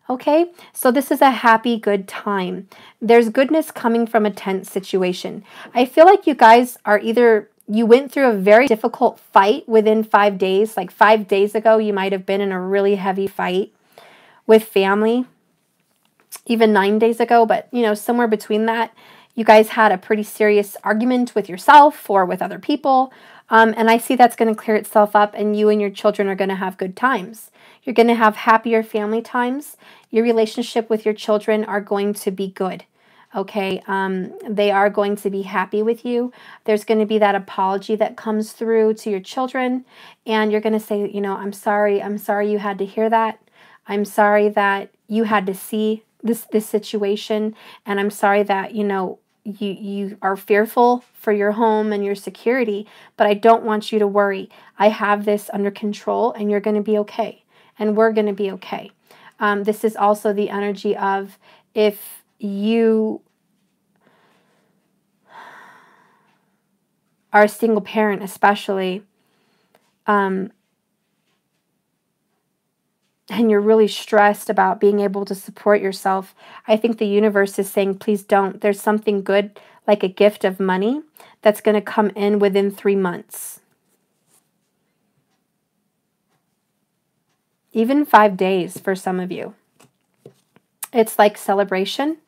Okay, so this is a happy, good time. There's goodness coming from a tense situation. I feel like you guys are you went through a very difficult fight within 5 days. Like 5 days ago, you might have been in a really heavy fight with family. Even 9 days ago, but somewhere between that, you guys had a pretty serious argument with yourself or with other people. And I see that's going to clear itself up, and you and your children are going to have good times. You're going to have happier family times. Your relationship with your children are going to be good. Okay, they are going to be happy with you. There's going to be that apology that comes through to your children, and you're going to say, I'm sorry you had to hear that. I'm sorry that you had to see this situation, and I'm sorry that, you are fearful for your home and your security, but I don't want you to worry. I have this under control, and you're going to be okay, and we're going to be okay. This is also the energy of if you are a single parent, especially, and you're really stressed about being able to support yourself, I think the universe is saying, please don't. There's something good, like a gift of money, that's going to come in within 3 months. Even 5 days for some of you. It's like celebration.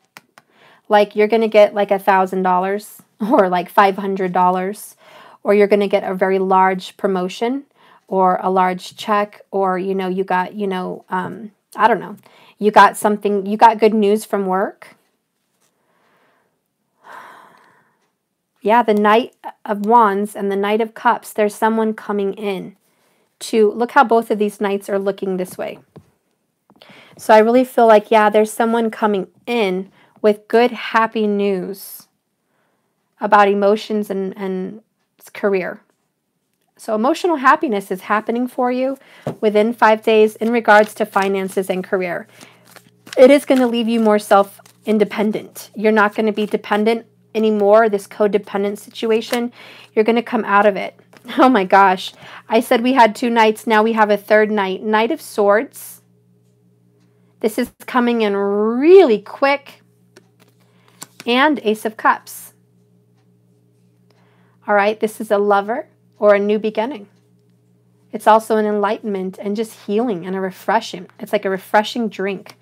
Like you're going to get like $1,000 or like $500, or you're going to get a very large promotion or a large check, or, you got, I don't know, you got something, you got good news from work. Yeah, the Knight of Wands and the Knight of Cups, there's someone coming in to, look how both of these knights are looking this way. So I really feel like, yeah, there's someone coming in with good, happy news about emotions and career. So emotional happiness is happening for you within 5 days in regards to finances and career. It is going to leave you more self-independent. You're not going to be dependent anymore, this codependent situation. You're going to come out of it. Oh my gosh. I said we had 2 knights. Now we have a 3rd knight. Knight of Swords. This is coming in really quick. And Ace of Cups. All right. This is a lover or a new beginning. It's also an enlightenment and just healing and a refreshing. It's like a refreshing drink.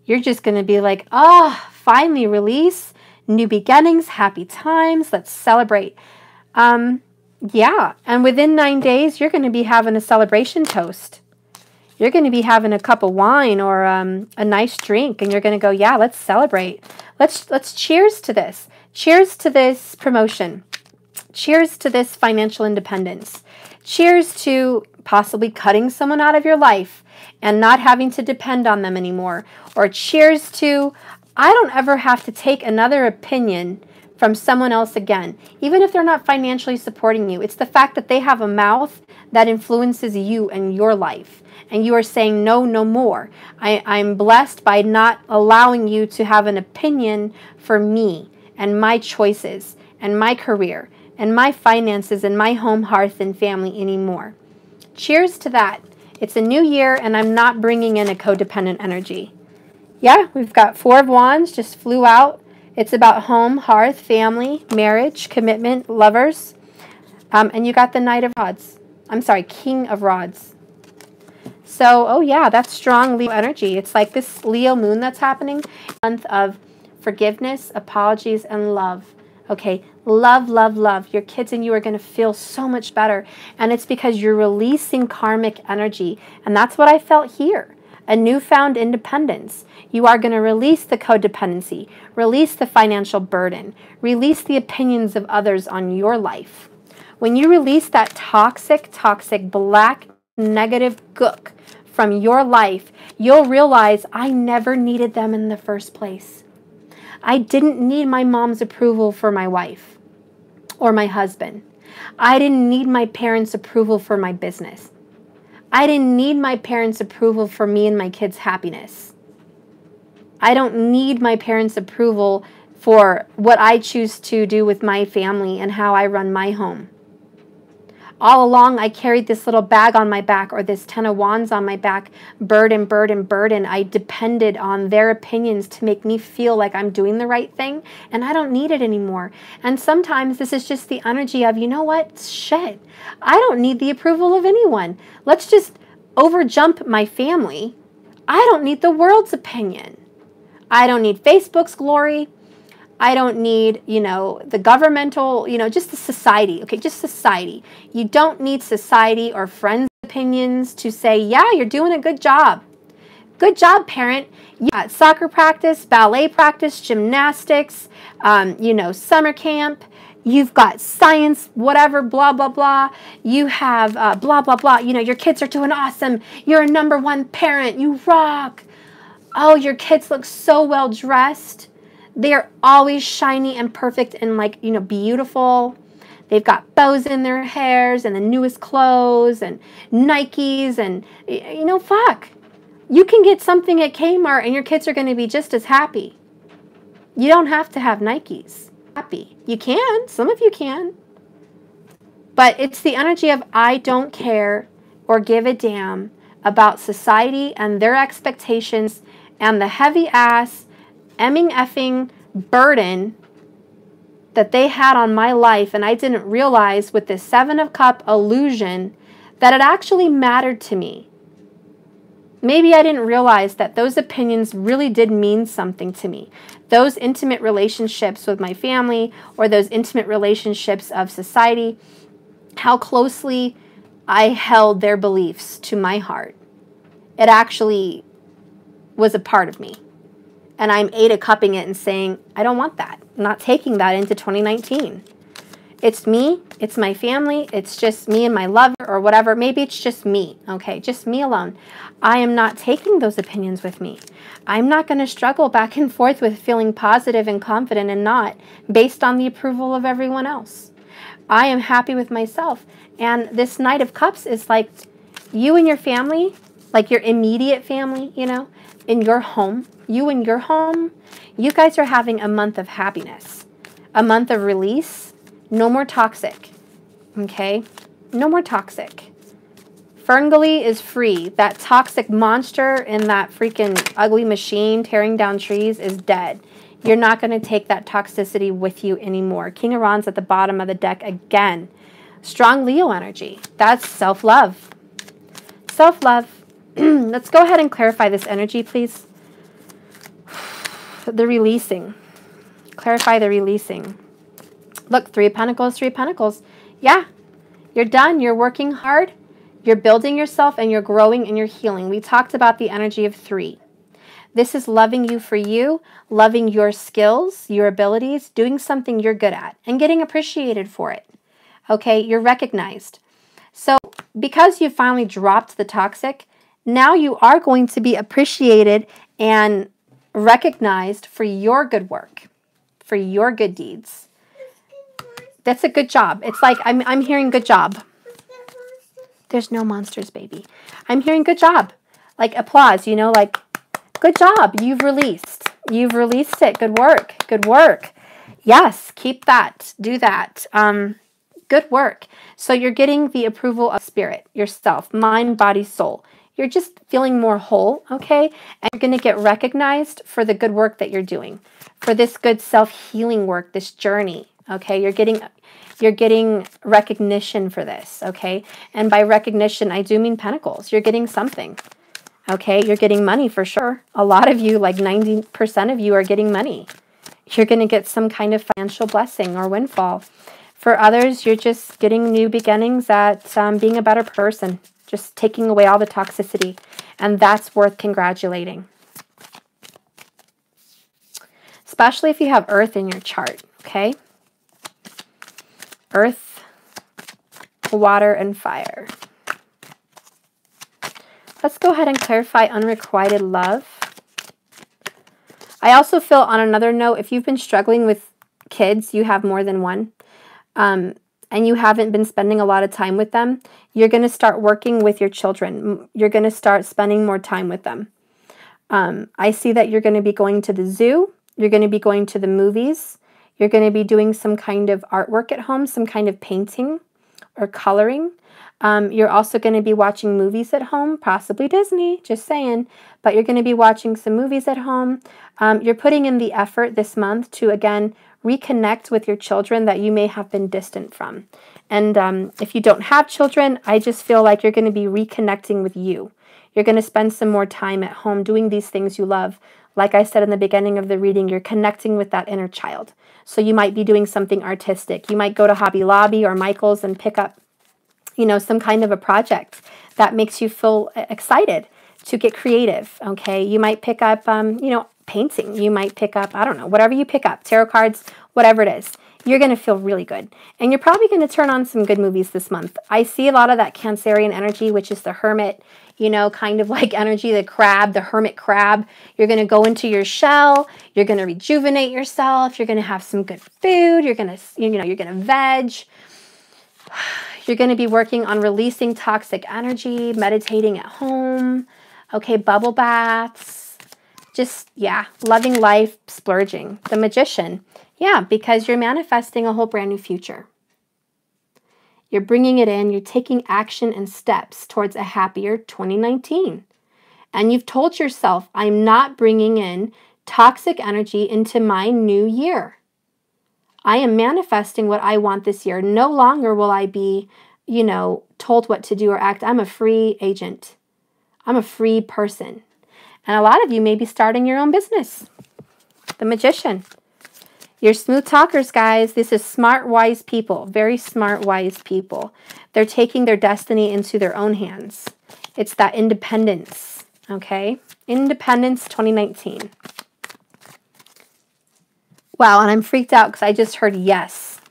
You're just going to be like, finally release, new beginnings, happy times. Let's celebrate. Yeah. And within 9 days, you're going to be having a celebration toast. You're going to be having a cup of wine or a nice drink, and you're going to go, yeah, let's celebrate. Let's cheers to this. Cheers to this promotion. Cheers to this financial independence. Cheers to possibly cutting someone out of your life and not having to depend on them anymore. Or cheers to, I don't ever have to take another opinion from someone else again, even if they're not financially supporting you. It's the fact that they have a mouth that influences you and your life. And you are saying, no, no more. I'm blessed by not allowing you to have an opinion for me and my choices and my career and my finances and my home, hearth, and family anymore. Cheers to that. It's a new year, and I'm not bringing in a codependent energy. Yeah, we've got 4 of Wands, just flew out. It's about home, hearth, family, marriage, commitment, lovers. And you got the Knight of Rods. I'm sorry, King of Rods. So, oh yeah, that's strong Leo energy. It's like this Leo moon that's happening. Month of forgiveness, apologies, and love. Okay, love, love, love. Your kids and you are going to feel so much better. And it's because you're releasing karmic energy. And that's what I felt here. A newfound independence. You are going to release the codependency, release the financial burden, release the opinions of others on your life. When you release that toxic, black, negative gook from your life, you'll realize I never needed them in the first place. I didn't need my mom's approval for my wife or my husband. I didn't need my parents' approval for my business. I didn't need my parents' approval for me and my kids' happiness. I don't need my parents' approval for what I choose to do with my family and how I run my home. All along, I carried this little bag on my back, or this 10 of Wands on my back, burden, burden, burden. I depended on their opinions to make me feel like I'm doing the right thing, and I don't need it anymore. And sometimes this is just the energy of, you know what, shit, I don't need the approval of anyone. Let's just overjump my family. I don't need the world's opinion. I don't need Facebook's glory. I don't need, the governmental, just the society. Okay, just society. You don't need society or friends' opinions to say, yeah, you're doing a good job. Good job, parent. You got soccer practice, ballet practice, gymnastics, summer camp. You've got science, whatever, blah, blah, blah. You have blah, blah, blah. Your kids are doing awesome. You're a #1 parent. You rock. Oh, your kids look so well dressed. They're always shiny and perfect and beautiful. They've got bows in their hairs and the newest clothes and Nikes and, fuck. You can get something at Kmart and your kids are going to be just as happy. You don't have to have Nikes. Happy. You can. Some of you can. But it's the energy of I don't care or give a damn about society and their expectations and the heavy ass effing burden that they had on my life, and I didn't realize with this 7 of Cups illusion that it actually mattered to me. Maybe I didn't realize that those opinions really did mean something to me. Those intimate relationships with my family or those intimate relationships of society, how closely I held their beliefs to my heart. It actually was a part of me. And I'm 8 of Cupping it and saying, I don't want that. I'm not taking that into 2019. It's me. It's my family. It's just me and my lover or whatever. Maybe it's just me. Okay, just me alone. I am not taking those opinions with me. I'm not going to struggle back and forth with feeling positive and confident and not based on the approval of everyone else. I am happy with myself. And this Knight of Cups is like you and your family, like your immediate family, in your home. You and your home, you guys are having a month of happiness, a month of release. No more toxic, okay? No more toxic. Ferngully is free. That toxic monster in that freaking ugly machine tearing down trees is dead. You're not going to take that toxicity with you anymore. King of Wands at the bottom of the deck again. Strong Leo energy. That's self-love. Self-love. Let's go ahead and clarify this energy, please. The releasing. Clarify the releasing. Look, 3 of Pentacles, 3 of Pentacles. Yeah, you're done. You're working hard. You're building yourself and you're growing and you're healing. We talked about the energy of 3. This is loving you for you, loving your skills, your abilities, doing something you're good at, and getting appreciated for it. Okay, you're recognized. So because you finally dropped the toxic, now you are going to be appreciated and recognized for your good work, for your good deeds. That's a good job. It's like I'm hearing good job. There's no monsters, baby. I'm hearing good job. Like applause, you know, like good job. You've released. You've released it. Good work. Good work. Yes, keep that. Do that. Good work. So you're getting the approval of spirit, yourself, mind, body, soul. You're just feeling more whole, okay? And you're going to get recognized for the good work that you're doing, for this good self-healing work, this journey, okay? You're getting recognition for this, okay? And by recognition, I do mean pentacles. You're getting something, okay? You're getting money for sure. A lot of you, like 90% of you, are getting money. You're going to get some kind of financial blessing or windfall. For others, you're just getting new beginnings at being a better person, just taking away all the toxicity, and that's worth congratulating. Especially if you have Earth in your chart, okay? Earth, water, and fire. Let's go ahead and clarify unrequited love. I also feel on another note, if you've been struggling with kids, you have more than one, and you haven't been spending a lot of time with them, you're going to start working with your children. You're going to start spending more time with them. I see that you're going to be going to the zoo. You're going to be going to the movies. You're going to be doing some kind of artwork at home, some kind of painting or coloring. You're also going to be watching movies at home, possibly Disney, just saying. But you're going to be watching some movies at home. You're putting in the effort this month to, again, reconnect with your children that you may have been distant from. And if you don't have children, I just feel like you're going to be reconnecting with you. You're going to spend some more time at home doing these things you love. Like I said in the beginning of the reading, you're connecting with that inner child. So you might be doing something artistic. You might go to Hobby Lobby or Michael's and pick up, you know, some kind of a project that makes you feel excited to get creative, okay? You might pick up, you know, painting. You might pick up, I don't know, whatever you pick up, tarot cards, whatever it is. You're going to feel really good. And you're probably going to turn on some good movies this month. I see a lot of that Cancerian energy, which is the hermit, you know, kind of like energy, the crab, the hermit crab. You're going to go into your shell. You're going to rejuvenate yourself. You're going to have some good food. You're going to, you know, you're going to veg. You're going to be working on releasing toxic energy, meditating at home. Okay, bubble baths. Just, yeah, loving life, splurging. The Magician. Yeah, because you're manifesting a whole brand new future. You're bringing it in. You're taking action and steps towards a happier 2019. And you've told yourself, I'm not bringing in toxic energy into my new year. I am manifesting what I want this year. No longer will I be, you know, told what to do or act. I'm a free agent. I'm a free person. And a lot of you may be starting your own business. The Magician. You're smooth talkers, guys. This is smart, wise people. Very smart, wise people. They're taking their destiny into their own hands. It's that independence, okay? Independence 2019. Wow, and I'm freaked out because I just heard yes.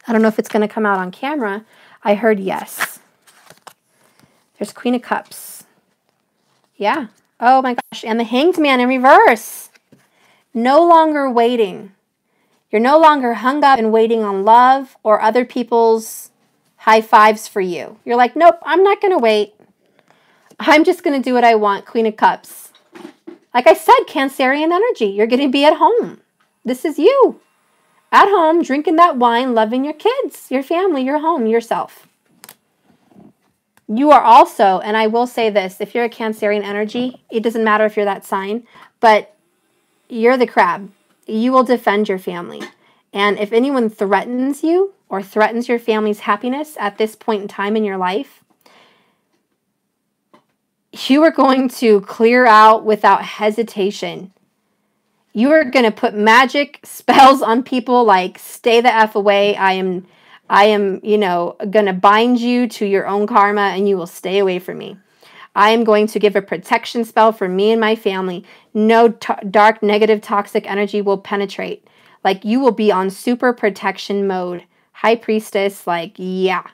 I don't know if it's going to come out on camera. I heard yes. There's Queen of Cups. Yeah. Oh my gosh. And the Hanged Man in reverse. No longer waiting. You're no longer hung up and waiting on love or other people's high fives for you. You're like, nope, I'm not going to wait. I'm just going to do what I want, Queen of Cups. Like I said, Cancerian energy. You're going to be at home. This is you. At home, drinking that wine, loving your kids, your family, your home, yourself. You are also, and I will say this, if you're a Cancerian energy, it doesn't matter if you're that sign, but you're the crab. You will defend your family. And if anyone threatens you or threatens your family's happiness at this point in time in your life, you are going to clear out without hesitation. You are going to put magic spells on people like stay the F away. I am, going to bind you to your own karma and you will stay away from me. I am going to give a protection spell for me and my family. No dark, negative, toxic energy will penetrate. Like, you will be on super protection mode. High priestess, like, yeah.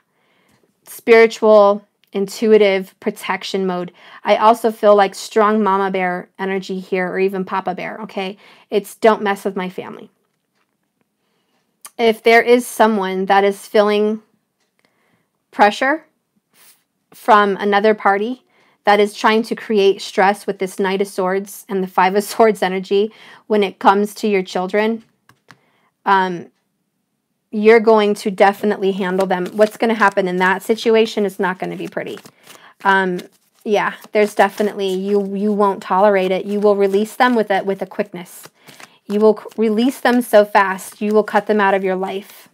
Spiritual, intuitive protection mode. I also feel like strong mama bear energy here, or even papa bear, okay? It's don't mess with my family. If there is someone that is feeling pressure from another party that is trying to create stress with this Knight of Swords and the Five of Swords energy when it comes to your children, you're going to definitely handle them. What's going to happen in that situation is not going to be pretty. Yeah, there's definitely, you won't tolerate it. You will release them with a quickness. You will release them so fast, you will cut them out of your life.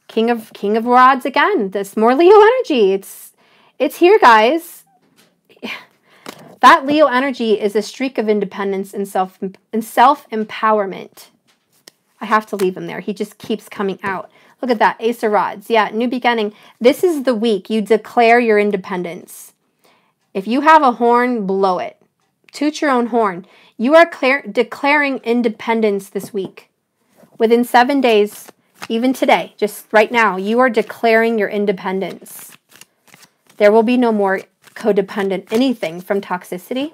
King of Rods again. This more Leo energy. It's here, guys. That Leo energy is a streak of independence and self-empowerment. I have to leave him there. He just keeps coming out. Look at that. Ace of Rods. Yeah, new beginning. This is the week you declare your independence. If you have a horn, blow it. Toot your own horn. You are declaring independence this week. Within 7 days, even today, just right now, you are declaring your independence. There will be no more codependent anything from toxicity.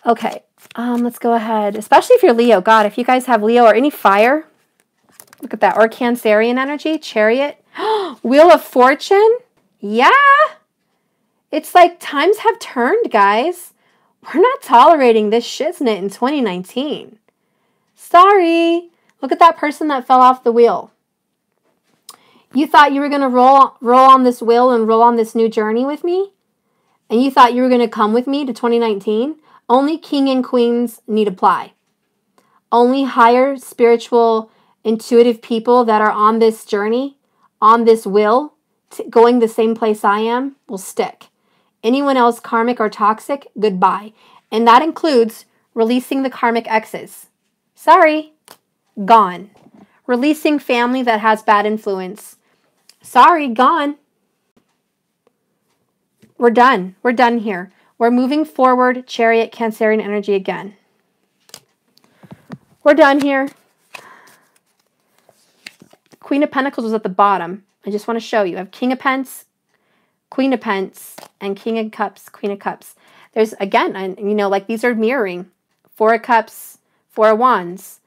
Okay, let's go ahead. Especially if you're Leo. God, if you guys have Leo or any fire, look at that. Or Cancerian energy, Chariot. Wheel of Fortune. Yeah. It's like times have turned, guys. We're not tolerating this shiznit in 2019. Sorry. Look at that person that fell off the wheel. You thought you were going to roll on this wheel and roll on this new journey with me? And you thought you were going to come with me to 2019? Only king and queens need apply. Only higher spiritual, intuitive people that are on this journey, on this wheel, going the same place I am, will stick. Anyone else karmic or toxic, goodbye. And that includes releasing the karmic exes. Sorry, gone. Releasing family that has bad influence. Sorry, gone. We're done. We're done here. We're moving forward, Chariot, Cancerian energy again. We're done here. Queen of Pentacles was at the bottom. I just want to show you. I have King of Pence, Queen of Pence, and King of Cups, Queen of Cups. There's, again, like these are mirroring. Four of Cups, Four of Wands.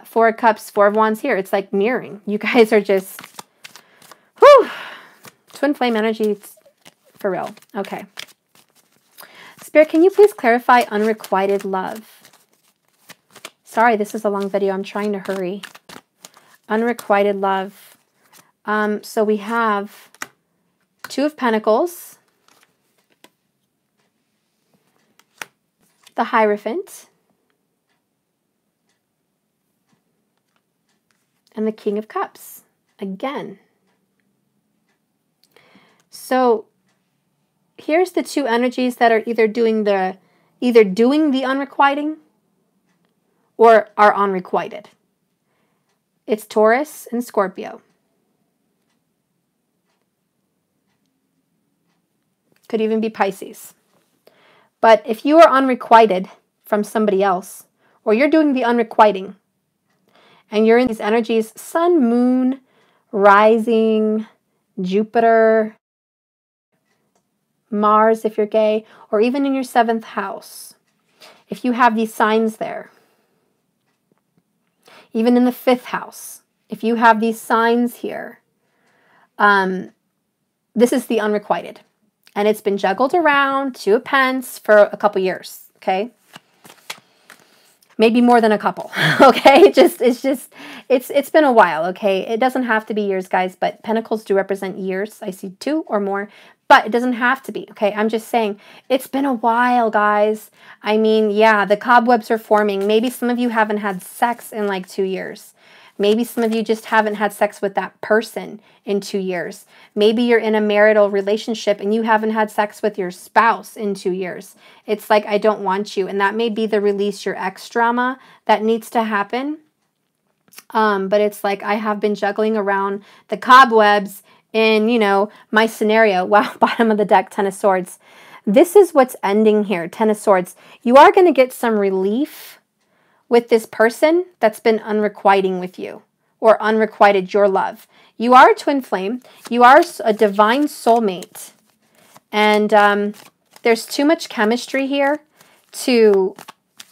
Four of Cups, Four of Wands here. It's like mirroring. You guys are just, whew. Twin flame energy, for real. Okay. Spirit, can you please clarify unrequited love? Sorry, this is a long video. I'm trying to hurry. Unrequited love. So we have Two of Pentacles, the Hierophant, and the King of Cups. Again. So here's the two energies that are either doing the unrequiting or are unrequited. It's Taurus and Scorpio. Could even be Pisces. But if you are unrequited from somebody else, or you're doing the unrequiting, and you're in these energies, Sun, Moon, Rising, Jupiter, Mars if you're gay, or even in your 7th house, if you have these signs there, even in the 5th house, if you have these signs here, this is the unrequited. And it's been juggled around, Two of Pence, for a couple years, okay? Maybe more than a couple, okay? It's been a while, okay? It doesn't have to be years, guys, but Pentacles do represent years. I see 2 or more, but it doesn't have to be, okay? I'm just saying, it's been a while, guys. I mean, yeah, the cobwebs are forming. Maybe some of you haven't had sex in like 2 years. Maybe some of you just haven't had sex with that person in 2 years. Maybe you're in a marital relationship and you haven't had sex with your spouse in 2 years. It's like, I don't want you. And that may be the release your ex drama that needs to happen. But it's like I have been juggling around the cobwebs in, my scenario. Wow, bottom of the deck, Ten of Swords. This is what's ending here, Ten of Swords. You are going to get some relief with this person that's been unrequiting with you or unrequited your love. You are a twin flame. You are a divine soulmate. And there's too much chemistry here to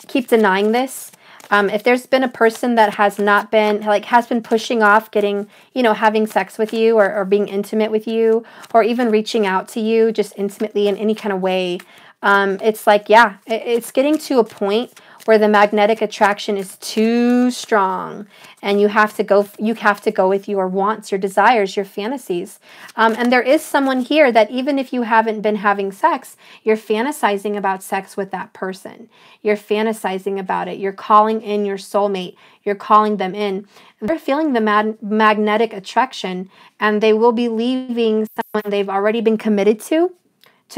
keep denying this. If there's been a person that has not been, has been pushing off getting, having sex with you or being intimate with you or even reaching out to you just intimately in any kind of way, it's like, yeah, it's getting to a point where the magnetic attraction is too strong and you have to go with your wants, your desires, your fantasies. And there is someone here that even if you haven't been having sex, you're fantasizing about sex with that person. You're fantasizing about it. You're calling in your soulmate. You're calling them in. They're feeling the magnetic attraction, and they will be leaving someone they've already been committed to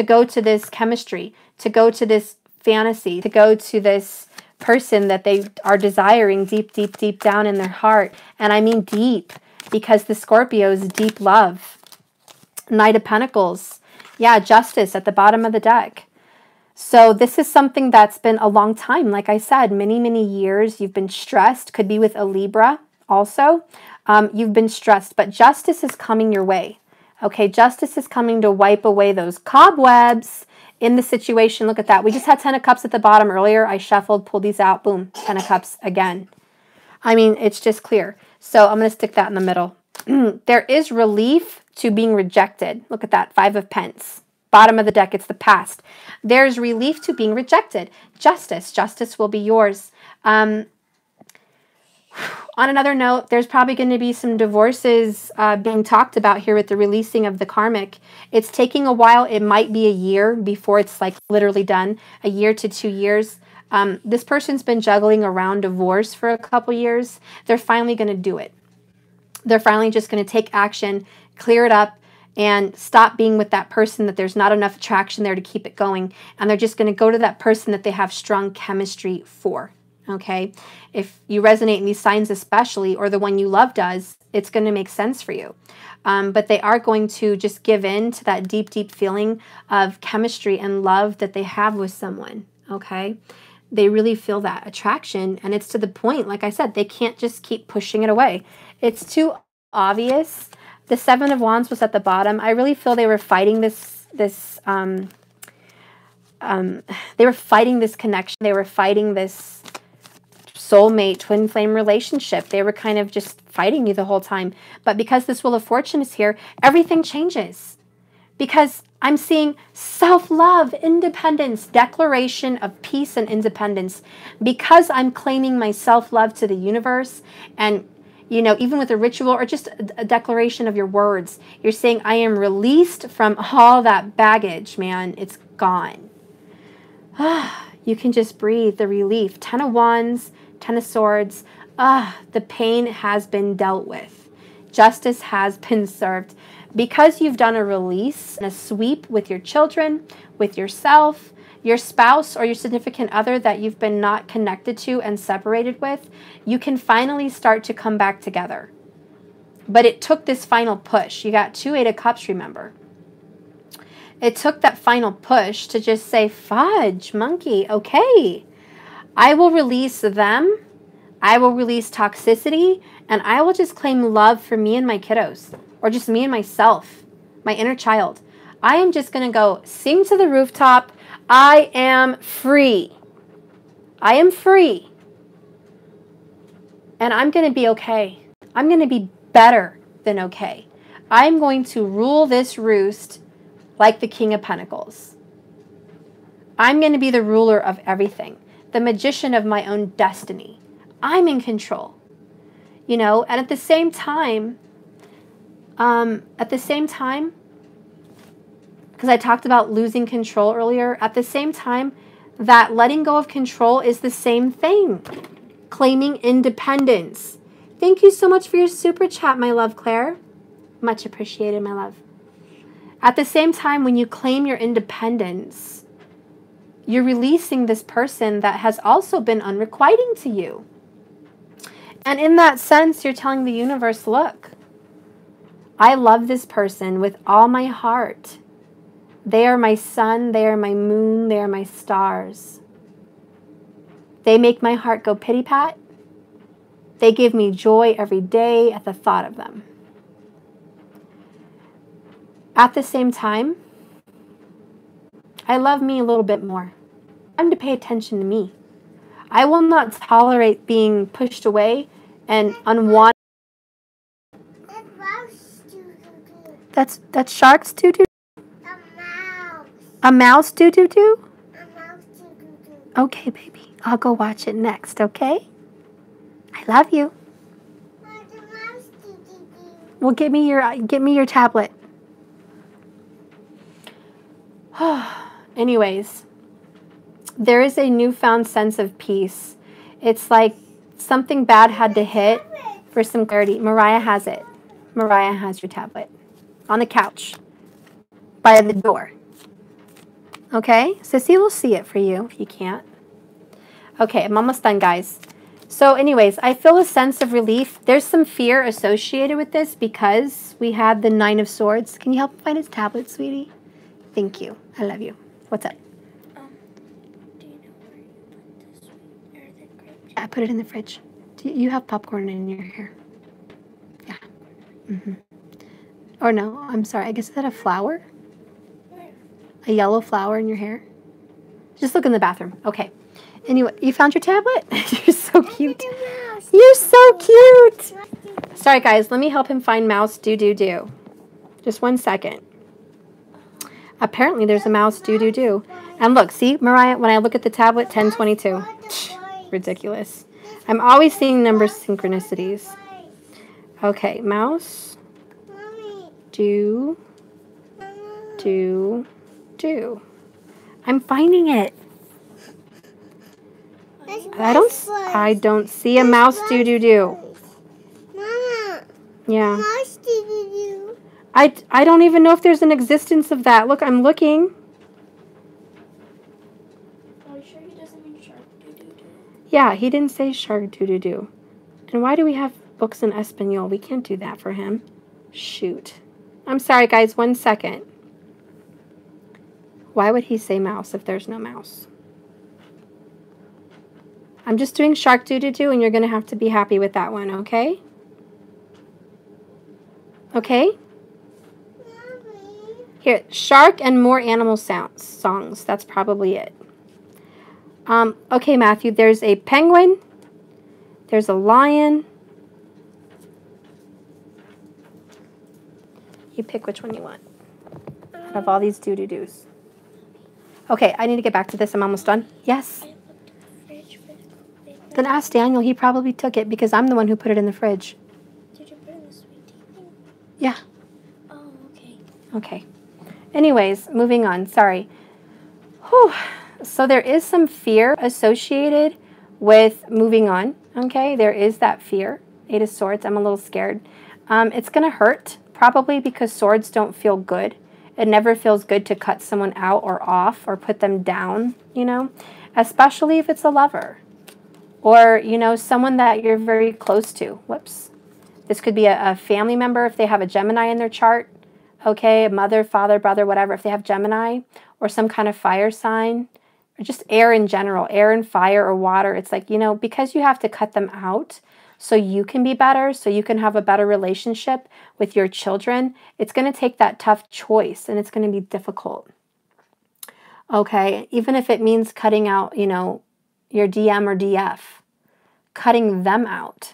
go to this chemistry, to go to this fantasy, to go to this person that they are desiring deep, deep, deep down in their heart. And I mean deep, because the Scorpio is deep love. Knight of Pentacles. Yeah, Justice at the bottom of the deck. So this is something that's been a long time. Like I said, many, many years you've been stressed. Could be with a Libra also. You've been stressed, but justice is coming your way. Okay, justice is coming to wipe away those cobwebs in the situation. Look at that. We just had 10 of Cups at the bottom earlier. I shuffled, pulled these out. Boom, 10 of Cups again. I mean, it's just clear. So I'm going to stick that in the middle. There is relief to being rejected. Look at that, 5 of Pence. Bottom of the deck, it's the past. There's relief to being rejected. Justice. Justice will be yours. On another note, there's probably going to be some divorces being talked about here with the releasing of the karmic. It's taking a while. It might be a year before it's like literally done. A year to 2 years. This person's been juggling around divorce for a couple years. They're finally going to do it. They're finally just going to take action, clear it up, and stop being with that person that there's not enough attraction there to keep it going. And they're just going to go to that person that they have strong chemistry for. Okay, if you resonate in these signs especially, or the one you love does, it's going to make sense for you. But they are going to just give in to that deep, deep feeling of chemistry and love that they have with someone. Okay, they really feel that attraction, and it's to the point, like I said, they can't just keep pushing it away. It's too obvious. The 7 of Wands was at the bottom. I really feel they were fighting this they were fighting this connection. They were fighting this soulmate, twin flame relationship. They were kind of just fighting you the whole time. But because this Wheel of Fortune is here, everything changes. Because I'm seeing self-love, independence, declaration of peace and independence. Because I'm claiming my self-love to the universe, and even with a ritual or just a declaration of your words, you're saying, I am released from all that baggage, man. It's gone. You can just breathe the relief. 10 of Wands, 10 of Swords. The pain has been dealt with. Justice has been served. Because you've done a release and a sweep with your children, with yourself, your spouse, or your significant other that you've been not connected to and separated with, you can finally start to come back together. But it took this final push. You got 2 8 of Cups, remember. It took that final push to just say, fudge, monkey, okay. I will release them. I will release toxicity. And I will just claim love for me and my kiddos. Or just me and myself, my inner child. I am just going to go sing to the rooftop. I am free. I am free. And I'm going to be okay. I'm going to be better than okay. I'm going to rule this roost like the King of Pentacles. I'm going to be the ruler of everything, the magician of my own destiny. I'm in control. And at the same time, because I talked about losing control earlier, at the same time, that letting go of control is the same thing. Claiming independence. Thank you so much for your super chat, my love, Claire. Much appreciated, my love. At the same time, when you claim your independence, you're releasing this person that has also been unrequiting to you. And in that sense, you're telling the universe, look, I love this person with all my heart. They are my sun, they are my moon, they are my stars. They make my heart go pity-pat. They give me joy every day at the thought of them. At the same time, I love me a little bit more. I'm to pay attention to me. I will not tolerate being pushed away and unwanted. That's sharks do. A mouse do. Okay, baby. I'll go watch it next, okay? I love you. Well, give me your tablet. Anyways, there is a newfound sense of peace. It's like something bad had to hit for some clarity. Mariah has it. Mariah has your tablet on the couch by the door. Okay? Sissy will see it for you if you can't. Okay, I'm almost done, guys. So anyways, I feel a sense of relief. There's some fear associated with this because we had the 9 of Swords. Can you help find his tablet, sweetie? Thank you. I love you. What's up? Do you know where you put this grape? I put it in the fridge. You have popcorn in your hair. Yeah. Or no, I'm sorry. I guess is that a flower? Where? A yellow flower in your hair? Just look in the bathroom. Okay. Anyway, you found your tablet? You're so cute. You're so cute. Sorry, guys. Let me help him find mouse do. Just 1 second. Apparently, there's a mouse do. And look, see, Mariah, when I look at the tablet, 1022. Ridiculous. I'm always seeing number synchronicities. Okay, mouse do. I'm finding it. I don't see a mouse do. Mama. Yeah. Mouse do. I don't even know if there's an existence of that. Look, I'm looking. Are you sure he doesn't mean shark do? Yeah, he didn't say shark do. And why do we have books in Espanol? We can't do that for him. Shoot. I'm sorry, guys. 1 second. Why would he say mouse if there's no mouse? I'm just doing shark do, and you're going to have to be happy with that one, okay? Okay? Here, shark and more animal songs. That's probably it. Okay, Matthew, there's a penguin. There's a lion. You pick which one you want out of all these do-do-dos. Okay, I need to get back to this. I'm almost done. Yes? Then ask Daniel. He probably took it because I'm the one who put it in the fridge. Did you put it in the sweet tea thing? Yeah. Oh, okay. Okay. Anyways, moving on. Sorry. Whew. So there is some fear associated with moving on. Okay, there is that fear. 8 of Swords. I'm a little scared. It's going to hurt, probably because swords don't feel good. It never feels good to cut someone out or off or put them down, you know, especially if it's a lover or, you know, someone that you're very close to. Whoops. This could be a family member if they have a Gemini in their chart. Okay, mother, father, brother, whatever. If they have Gemini or some kind of fire sign or just air in general, air and fire or water. It's like, you know, because you have to cut them out so you can be better, so you can have a better relationship with your children, it's going to take that tough choice and it's going to be difficult. Okay, even if it means cutting out, you know, your DM or DF, cutting them out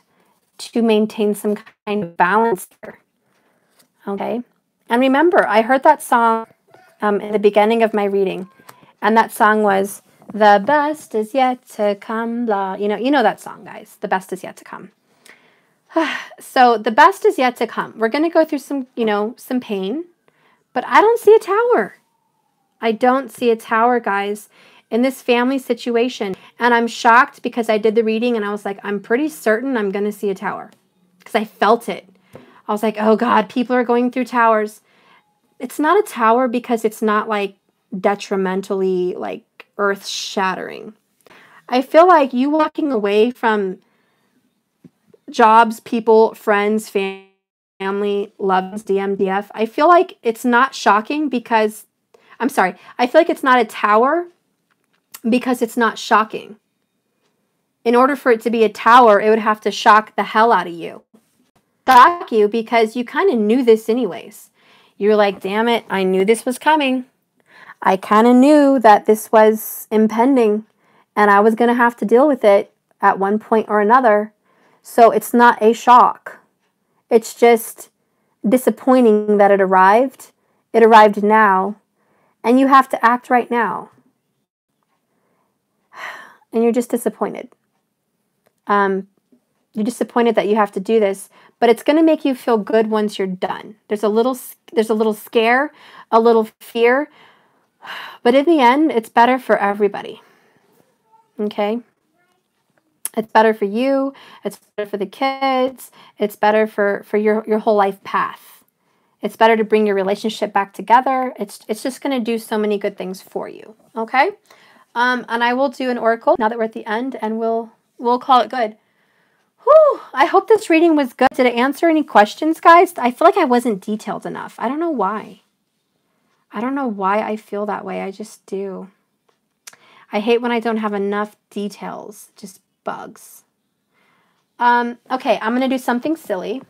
to maintain some kind of balance here. Okay, and remember, I heard that song in the beginning of my reading, and that song was, "The best is yet to come," blah. You know that song, guys. The best is yet to come. So the best is yet to come. We're going to go through some, you know, some pain, but I don't see a tower. I don't see a tower, guys, in this family situation. And I'm shocked because I did the reading and I was like, I'm pretty certain I'm going to see a tower because I felt it. I was like, oh God, people are going through towers. It's not a tower because it's not like detrimentally like earth shattering. I feel like you walking away from jobs, people, friends, family, loved ones, DM, DF, I feel like it's not shocking because, I'm sorry, I feel like it's not a tower because it's not shocking. In order for it to be a tower, it would have to shock the hell out of you. Shock you because you kind of knew this anyways. You're like, damn it, I knew this was coming. I kind of knew that this was impending and I was going to have to deal with it at one point or another. So it's not a shock. It's just disappointing that it arrived. It arrived now, and you have to act right now. And you're just disappointed. You're disappointed that you have to do this, but it's going to make you feel good once you're done. There's a little scare, a little fear, but in the end, it's better for everybody. Okay? It's better for you. It's better for the kids. It's better for your whole life path. It's better to bring your relationship back together. It's just going to do so many good things for you. Okay? And I will do an oracle now that we're at the end, and we'll call it good. Whew, I hope this reading was good. Did it answer any questions, guys? I feel like I wasn't detailed enough. I don't know why. I don't know why I feel that way. I just do. I hate when I don't have enough details. It just bugs. Okay, I'm going to do something silly.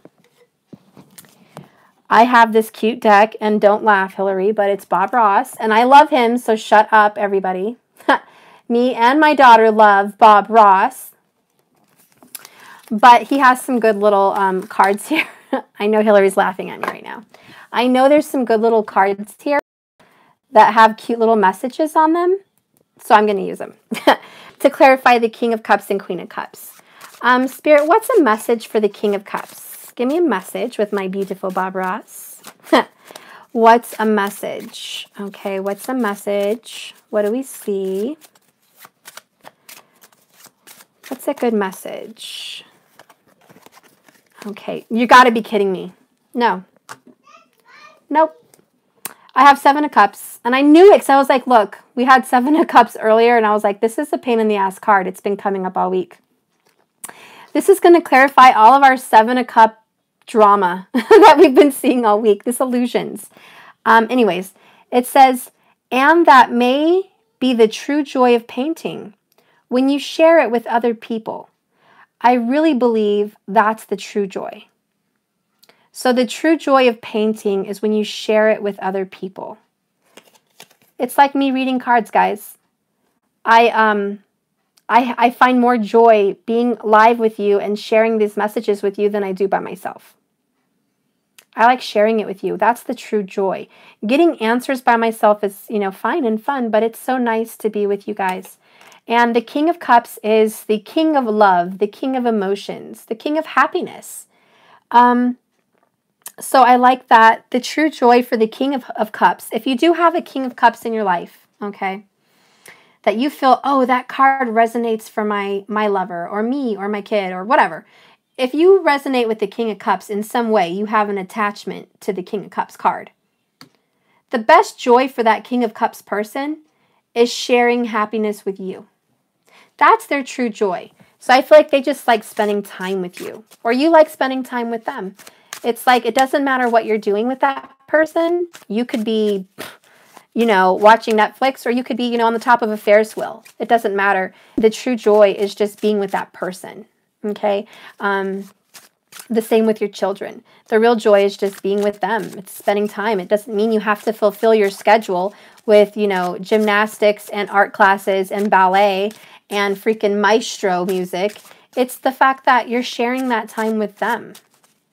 I have this cute deck, and don't laugh, Hillary, but it's Bob Ross, and I love him, so shut up, everybody. Me and my daughter love Bob Ross. But he has some good little cards here. I know Hillary's laughing at me right now. I know there's some good little cards here that have cute little messages on them. So I'm going to use them to clarify the King of Cups and Queen of Cups. Spirit, what's a message for the King of Cups? Give me a message with my beautiful Bob Ross. What's a message? Okay, what's a message? What do we see? What's a good message? Okay, you got to be kidding me. No. Nope. I have 7 of Cups, and I knew it because I was like, look, we had 7 of Cups earlier, and I was like, this is a pain in the ass card. It's been coming up all week. This is going to clarify all of our 7 of Cup drama that we've been seeing all week, this illusions. Anyways, it says, and that may be the true joy of painting when you share it with other people. I really believe that's the true joy. So the true joy of painting is when you share it with other people. It's like me reading cards, guys. I find more joy being live with you and sharing these messages with you than I do by myself. I like sharing it with you. That's the true joy. Getting answers by myself is, fine and fun, but it's so nice to be with you guys. And the King of Cups is the king of love, the king of emotions, the king of happiness. So I like that. The true joy for the King of Cups. If you do have a King of Cups in your life, okay, that you feel, oh, that card resonates for my lover or me or my kid or whatever. If you resonate with the King of Cups in some way, you have an attachment to the King of Cups card. The best joy for that King of Cups person is sharing happiness with you. That's their true joy. So I feel like they just like spending time with you, or you like spending time with them. It's like, it doesn't matter what you're doing with that person. You could be, watching Netflix, or you could be, on the top of a Ferris wheel. It doesn't matter. The true joy is just being with that person. Okay. The same with your children. The real joy is just being with them. It's spending time. It doesn't mean you have to fulfill your schedule with, gymnastics and art classes and ballet and freaking maestro music. It's the fact that you're sharing that time with them.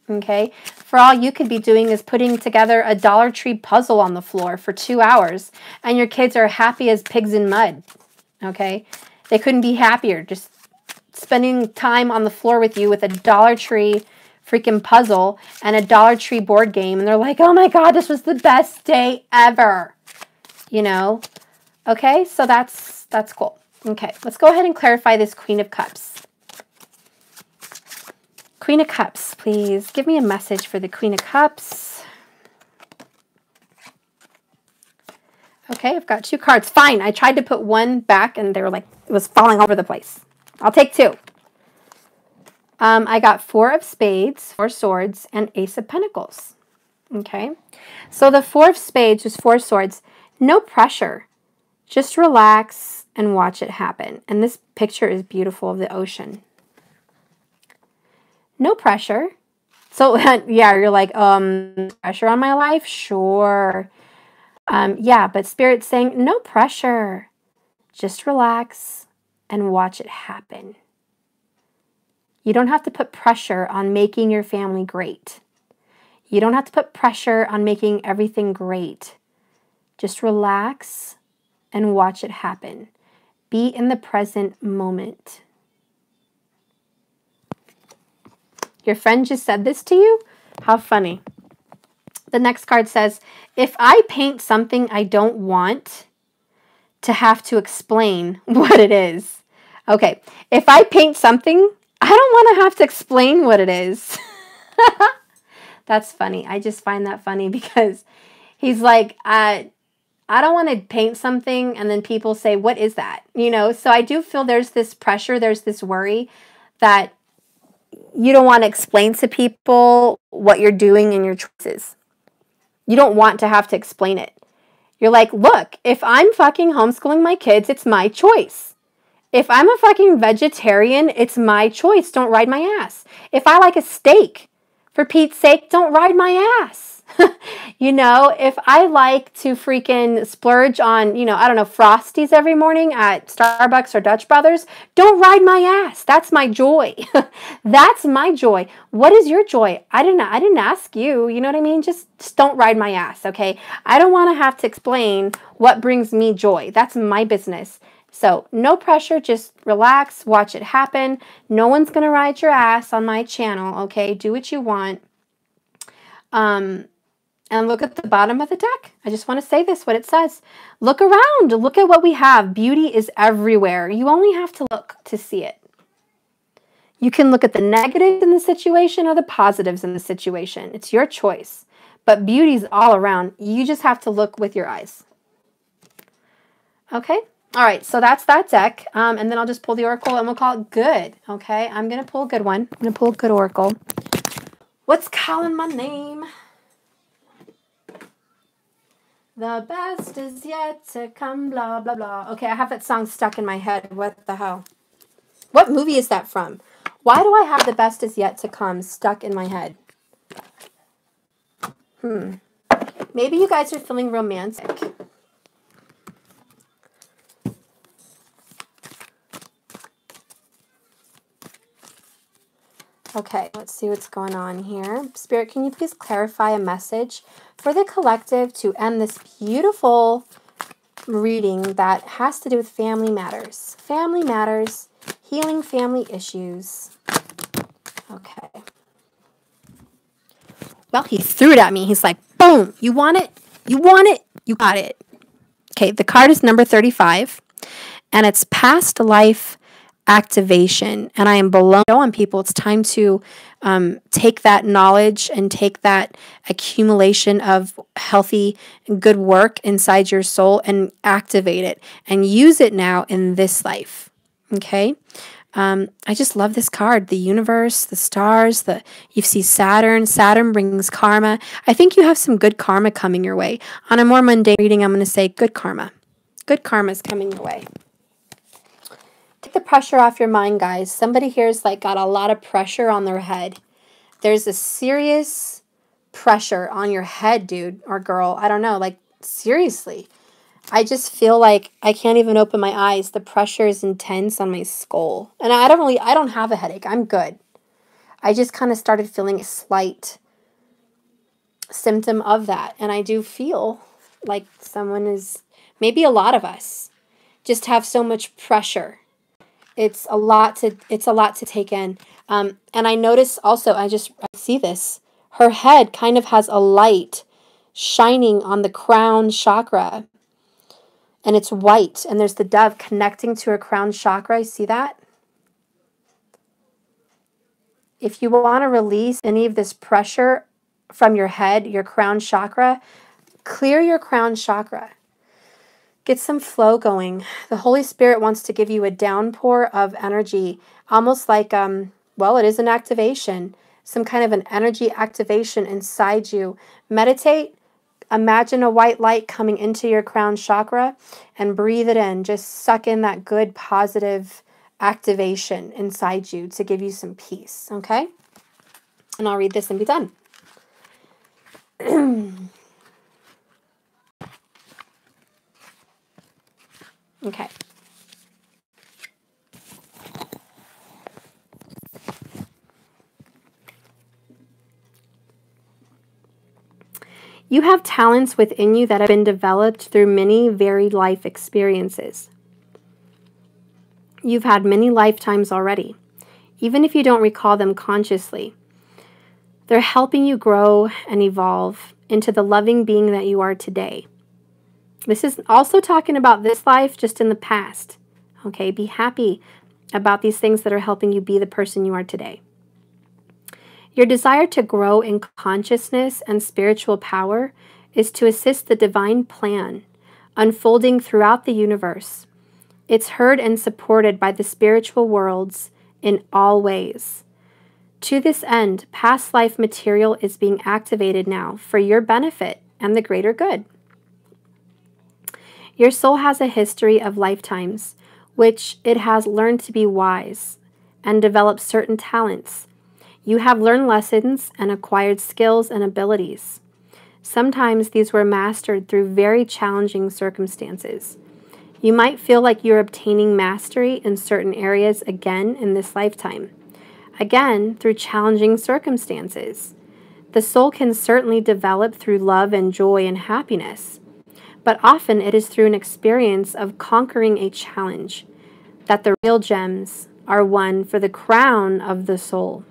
Okay? For all you could be doing is putting together a Dollar Tree puzzle on the floor for 2 hours, and your kids are happy as pigs in mud. Okay? They couldn't be happier just spending time on the floor with you with a Dollar Tree freaking puzzle and a Dollar Tree board game, and they're like, oh my God, this was the best day ever. Okay? So that's cool. Okay, let's go ahead and clarify this Queen of Cups. Queen of Cups, please. Give me a message for the Queen of Cups. Okay, I've got 2 cards. Fine, I tried to put one back and they were like, it was falling all over the place. I'll take 2. I got 4 of spades, 4 swords, and Ace of Pentacles. Okay. So the 4 of spades was 4 swords. No pressure. Just relax and watch it happen. And this picture is beautiful of the ocean. No pressure. So yeah, you're like, pressure on my life? Sure. Yeah, but Spirit's saying, no pressure. Just relax and watch it happen. You don't have to put pressure on making your family great. You don't have to put pressure on making everything great. Just relax and watch it happen. Be in the present moment. Your friend just said this to you? How funny. The next card says, if I paint something I don't want to have to explain what it is. Okay, if I paint something, I don't want to have to explain what it is. That's funny. I just find that funny because he's like, I don't want to paint something and then people say, what is that? You know, so I do feel there's this pressure, there's this worry that you don't want to explain to people what you're doing and your choices. You don't want to have to explain it. You're like, look, if I'm fucking homeschooling my kids, it's my choice. If I'm a fucking vegetarian, it's my choice. Don't ride my ass. If I like a steak, for Pete's sake, don't ride my ass. You know, if I like to freaking splurge on, you know, I don't know, Frosties every morning at Starbucks or Dutch Brothers, don't ride my ass. That's my joy. That's my joy. What is your joy? I didn't ask you. You know what I mean? Just don't ride my ass, okay? I don't want to have to explain what brings me joy. That's my business. So no pressure, just relax, watch it happen. No one's going to ride your ass on my channel, okay? Do what you want. And look at the bottom of the deck. I just want to say this, what it says. Look around. Look at what we have. Beauty is everywhere. You only have to look to see it. You can look at the negatives in the situation or the positives in the situation. It's your choice. But beauty's all around. You just have to look with your eyes. Okay? All right, so that's that deck. And then I'll just pull the oracle and we'll call it good. Okay? I'm going to pull a good one. I'm going to pull a good oracle. What's calling my name? The best is yet to come, blah, blah, blah. Okay, I have that song stuck in my head. What the hell? What movie is that from? Why do I have the best is yet to come stuck in my head? Maybe you guys are feeling romantic. Okay, let's see what's going on here. Spirit, can you please clarify a message for the collective to end this beautiful reading that has to do with family matters? Family matters, healing family issues. Okay. Well, he threw it at me. He's like, boom, you want it? You want it? You got it. Okay, the card is number 35, and it's past life activation. And I am below on people. It's time to take that knowledge and take that accumulation of healthy and good work inside your soul and activate it and use it now in this life. Okay? I just love this card. The universe, the stars, you see Saturn. Saturn brings karma. I think you have some good karma coming your way. On a more mundane reading, I'm going to say good karma. Good karma is coming your way. Take the pressure off your mind, guys. Somebody here's like got a lot of pressure on their head. There's a serious pressure on your head, dude or girl. I don't know, like seriously. I just feel like I can't even open my eyes. The pressure is intense on my skull. And I don't have a headache. I'm good. I just kind of started feeling a slight symptom of that. And I do feel like someone is, maybe a lot of us, just have so much pressure. It's a lot to take in. And I notice also, I see this. Her head kind of has a light shining on the crown chakra. And it's white. And there's the dove connecting to her crown chakra. You see that? If you want to release any of this pressure from your head, your crown chakra, clear your crown chakra. Get some flow going. The Holy Spirit wants to give you a downpour of energy, almost like Well, it is an activation, some kind of an energy activation inside you. Meditate. Imagine a white light coming into your crown chakra and breathe it in. Just suck in that good, positive activation inside you to give you some peace, okay? And I'll read this and be done. Okay. You have talents within you that have been developed through many varied life experiences. You've had many lifetimes already, even if you don't recall them consciously. They're helping you grow and evolve into the loving being that you are today. This is also talking about this life just in the past. Okay, be happy about these things that are helping you be the person you are today. Your desire to grow in consciousness and spiritual power is to assist the divine plan unfolding throughout the universe. It's heard and supported by the spiritual worlds in all ways. To this end, past life material is being activated now for your benefit and the greater good. Your soul has a history of lifetimes, which it has learned to be wise and developed certain talents. You have learned lessons and acquired skills and abilities. Sometimes these were mastered through very challenging circumstances. You might feel like you're obtaining mastery in certain areas again in this lifetime. Again, through challenging circumstances. The soul can certainly develop through love and joy and happiness, but often it is through an experience of conquering a challenge that the real gems are won for the crown of the soul.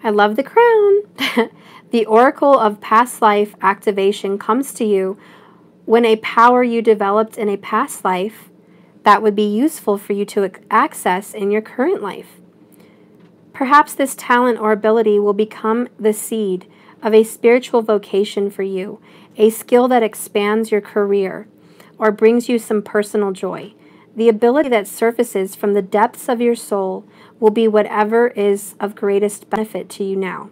I love the crown. The oracle of past life activation comes to you when a power you developed in a past life that would be useful for you to access in your current life. Perhaps this talent or ability will become the seed of a spiritual vocation for you, a skill that expands your career or brings you some personal joy. The ability that surfaces from the depths of your soul will be whatever is of greatest benefit to you now.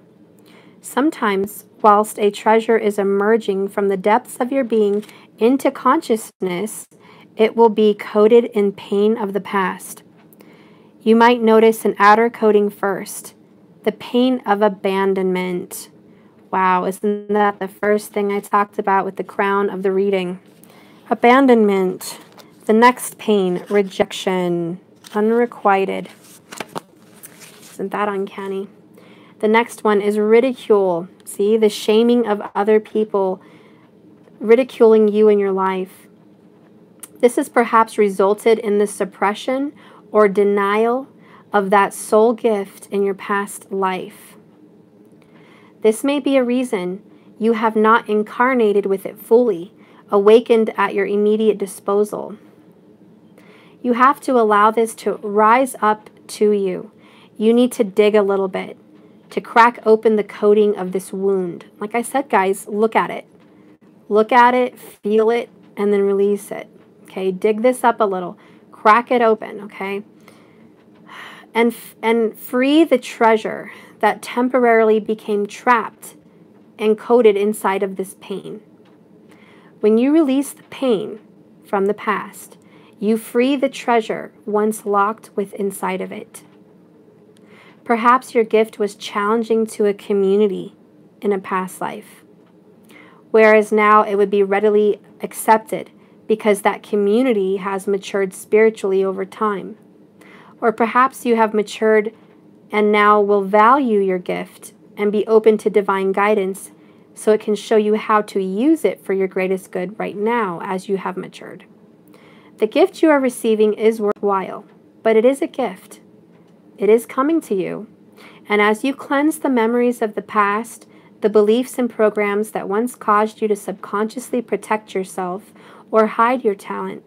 Sometimes, whilst a treasure is emerging from the depths of your being into consciousness, it will be coated in pain of the past. You might notice an outer coating first, the pain of abandonment. Wow, isn't that the first thing I talked about with the crown of the reading? Abandonment. The next pain, rejection, unrequited. Isn't that uncanny? The next one is ridicule. See, the shaming of other people, ridiculing you in your life. This has perhaps resulted in the suppression or denial of that soul gift in your past life. This may be a reason you have not incarnated with it fully, awakened at your immediate disposal. You have to allow this to rise up to you. You need to dig a little bit to crack open the coating of this wound. Like I said, guys, look at it. Look at it, feel it, and then release it. Okay, dig this up a little. Crack it open, okay? And free the treasure that temporarily became trapped and coated inside of this pain. When you release the pain from the past, you free the treasure once locked with inside of it. Perhaps your gift was challenging to a community in a past life, whereas now it would be readily accepted because that community has matured spiritually over time. Or perhaps you have matured and now will value your gift and be open to divine guidance so it can show you how to use it for your greatest good right now as you have matured. The gift you are receiving is worthwhile, but it is a gift. It is coming to you. And as you cleanse the memories of the past, the beliefs and programs that once caused you to subconsciously protect yourself or hide your talent,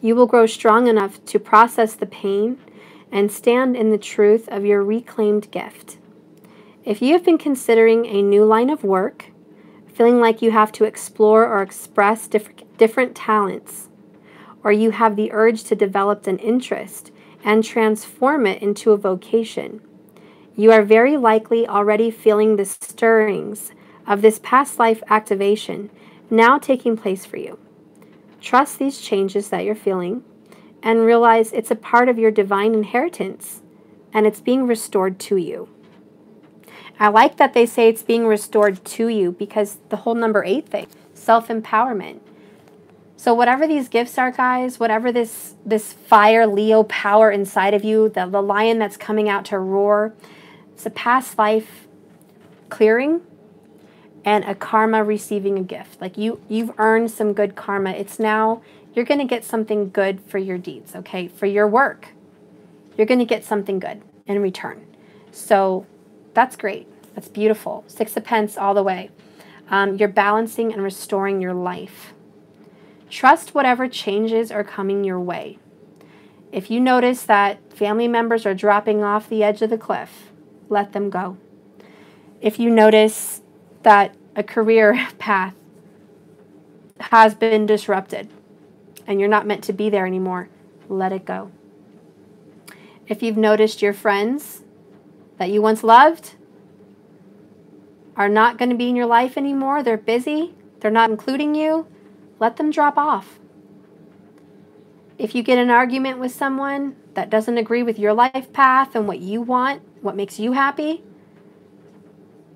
you will grow strong enough to process the pain and stand in the truth of your reclaimed gift. If you have been considering a new line of work, feeling like you have to explore or express different talents, or you have the urge to develop an interest and transform it into a vocation. You are very likely already feeling the stirrings of this past life activation now taking place for you. Trust these changes that you're feeling and realize it's a part of your divine inheritance and it's being restored to you. I like that they say it's being restored to you because the whole number 8 thing, self-empowerment. So whatever these gifts are, guys, whatever this fire Leo power inside of you, the lion that's coming out to roar, it's a past life clearing and a karma receiving a gift. Like you've earned some good karma. It's now, you're going to get something good for your deeds, okay? For your work. You're going to get something good in return. So that's great. That's beautiful. 6 of Pentacles all the way. You're balancing and restoring your life. Trust whatever changes are coming your way. If you notice that family members are dropping off the edge of the cliff, let them go. If you notice that a career path has been disrupted and you're not meant to be there anymore, let it go. If you've noticed your friends that you once loved are not going to be in your life anymore, they're busy, they're not including you, let them drop off. If you get an argument with someone that doesn't agree with your life path and what you want, what makes you happy,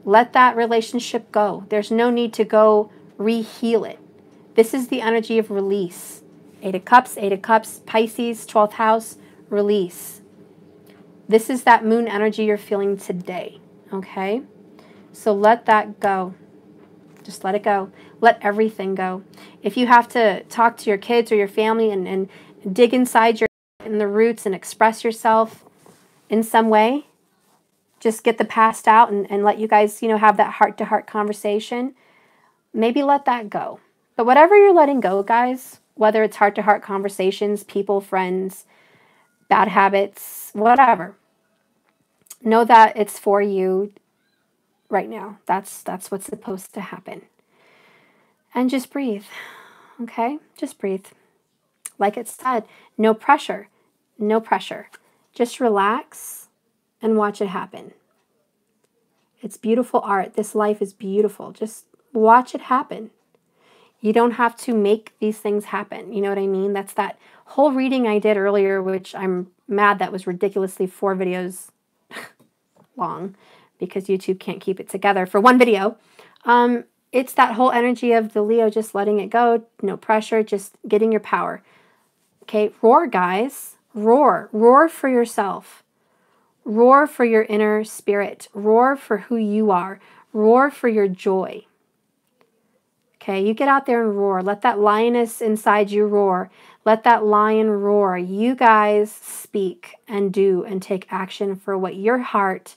let that relationship go. There's no need to go re-heal it. This is the energy of release. 8 of Cups, Pisces, 12th house, release. This is that moon energy you're feeling today, okay? So let that go. Just let it go. Let everything go. If you have to talk to your kids or your family and dig inside in the roots and express yourself in some way, just get the past out and let you guys, have that heart-to-heart conversation. Maybe let that go. But whatever you're letting go, guys, whether it's heart-to-heart conversations, people, friends, bad habits, whatever, know that it's for you right now. That's what's supposed to happen. And just breathe, okay? Just breathe. Like it said, no pressure, no pressure. Just relax and watch it happen. It's beautiful art. This life is beautiful. Just watch it happen. You don't have to make these things happen. You know what I mean? That's that whole reading I did earlier, which I'm mad that was ridiculously 4 videos long because YouTube can't keep it together for one video. It's that whole energy of the Leo just letting it go, no pressure, just getting your power. Okay, roar, guys. Roar. Roar for yourself. Roar for your inner spirit. Roar for who you are. Roar for your joy. Okay, you get out there and roar. Let that lioness inside you roar. Let that lion roar. You guys speak and do and take action for what your heart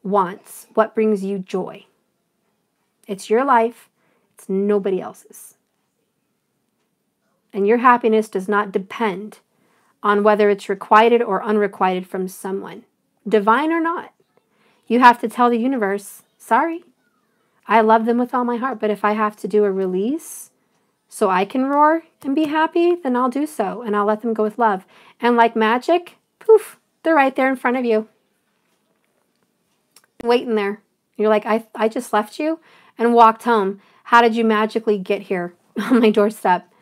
wants, what brings you joy. It's your life. It's nobody else's. And your happiness does not depend on whether it's requited or unrequited from someone, divine or not. You have to tell the universe, sorry, I love them with all my heart, but if I have to do a release so I can roar and be happy, then I'll do so, and I'll let them go with love. And like magic, poof, they're right there in front of you, waiting there. You're like, I just left you and walked home. How did you magically get here on my doorstep?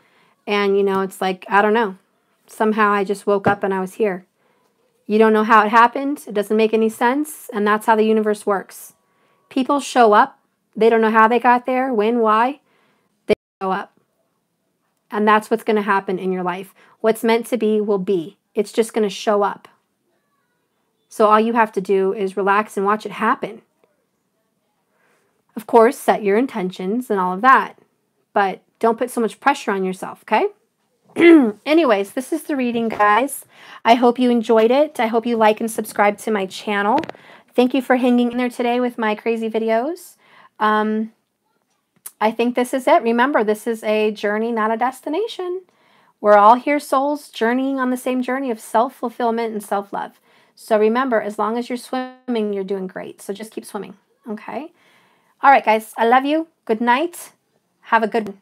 And, it's like, I don't know. Somehow I just woke up and I was here. You don't know how it happened. It doesn't make any sense. And that's how the universe works. People show up. They don't know how they got there, when, why. They show up. And that's what's going to happen in your life. What's meant to be will be. It's just going to show up. So all you have to do is relax and watch it happen. Of course, set your intentions and all of that. But don't put so much pressure on yourself, okay? Anyways, this is the reading, guys. I hope you enjoyed it. I hope you like and subscribe to my channel. Thank you for hanging in there today with my crazy videos. I think this is it. Remember, this is a journey, not a destination. We're all here souls journeying on the same journey of self-fulfillment and self-love. So remember, as long as you're swimming, you're doing great. So just keep swimming, okay? All right, guys. I love you. Good night. Have a good one.